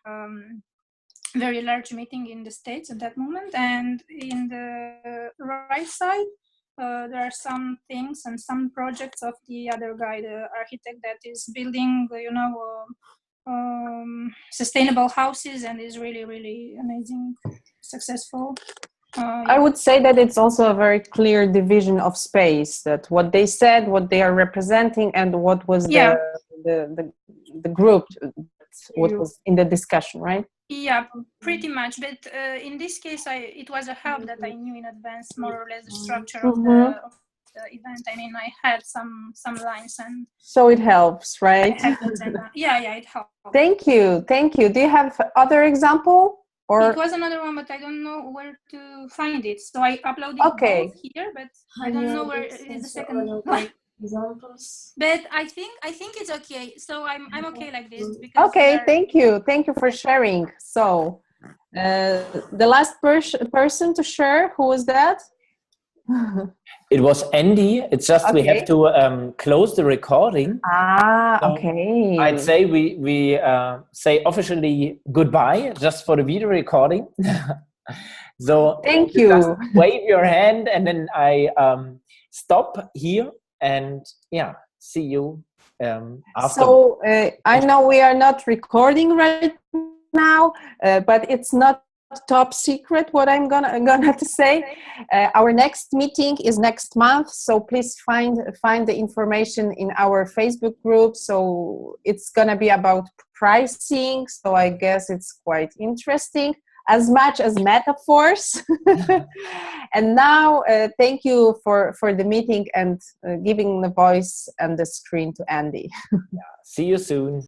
very large meeting in the States at that moment. And in the right side, there are some things and some projects of the other guy, the architect, that is building, sustainable houses, and is really, really amazing, successful. I would say that it's also a very clear division of space, that what they said, what they are representing, and what was the group, what was in the discussion, right? Yeah, pretty much. But in this case, it was a help that I knew in advance, more or less, the structure of the event. I mean, I had some lines, and so it helps, right? It helps. Thank you. Do you have other example? Or it was another one, but I don't know where to find it. So I uploaded both here, but I don't know where is the second one. Examples. But I think it's okay. So I'm okay like this. Because thank you for sharing. So The last person to share, who was that? It was Andy. It's just we have to close the recording. So Okay. I'd say we say officially goodbye just for the video recording. So thank you. Just wave your hand and then I stop here and yeah, see you after. So I know we are not recording right now, but it's not top secret what I'm gonna to say. Our next meeting is next month, so please find the information in our Facebook group. So it's gonna be about pricing, so I guess it's quite interesting, as much as metaphors. And now thank you for the meeting and giving the voice and the screen to Andy. See you soon.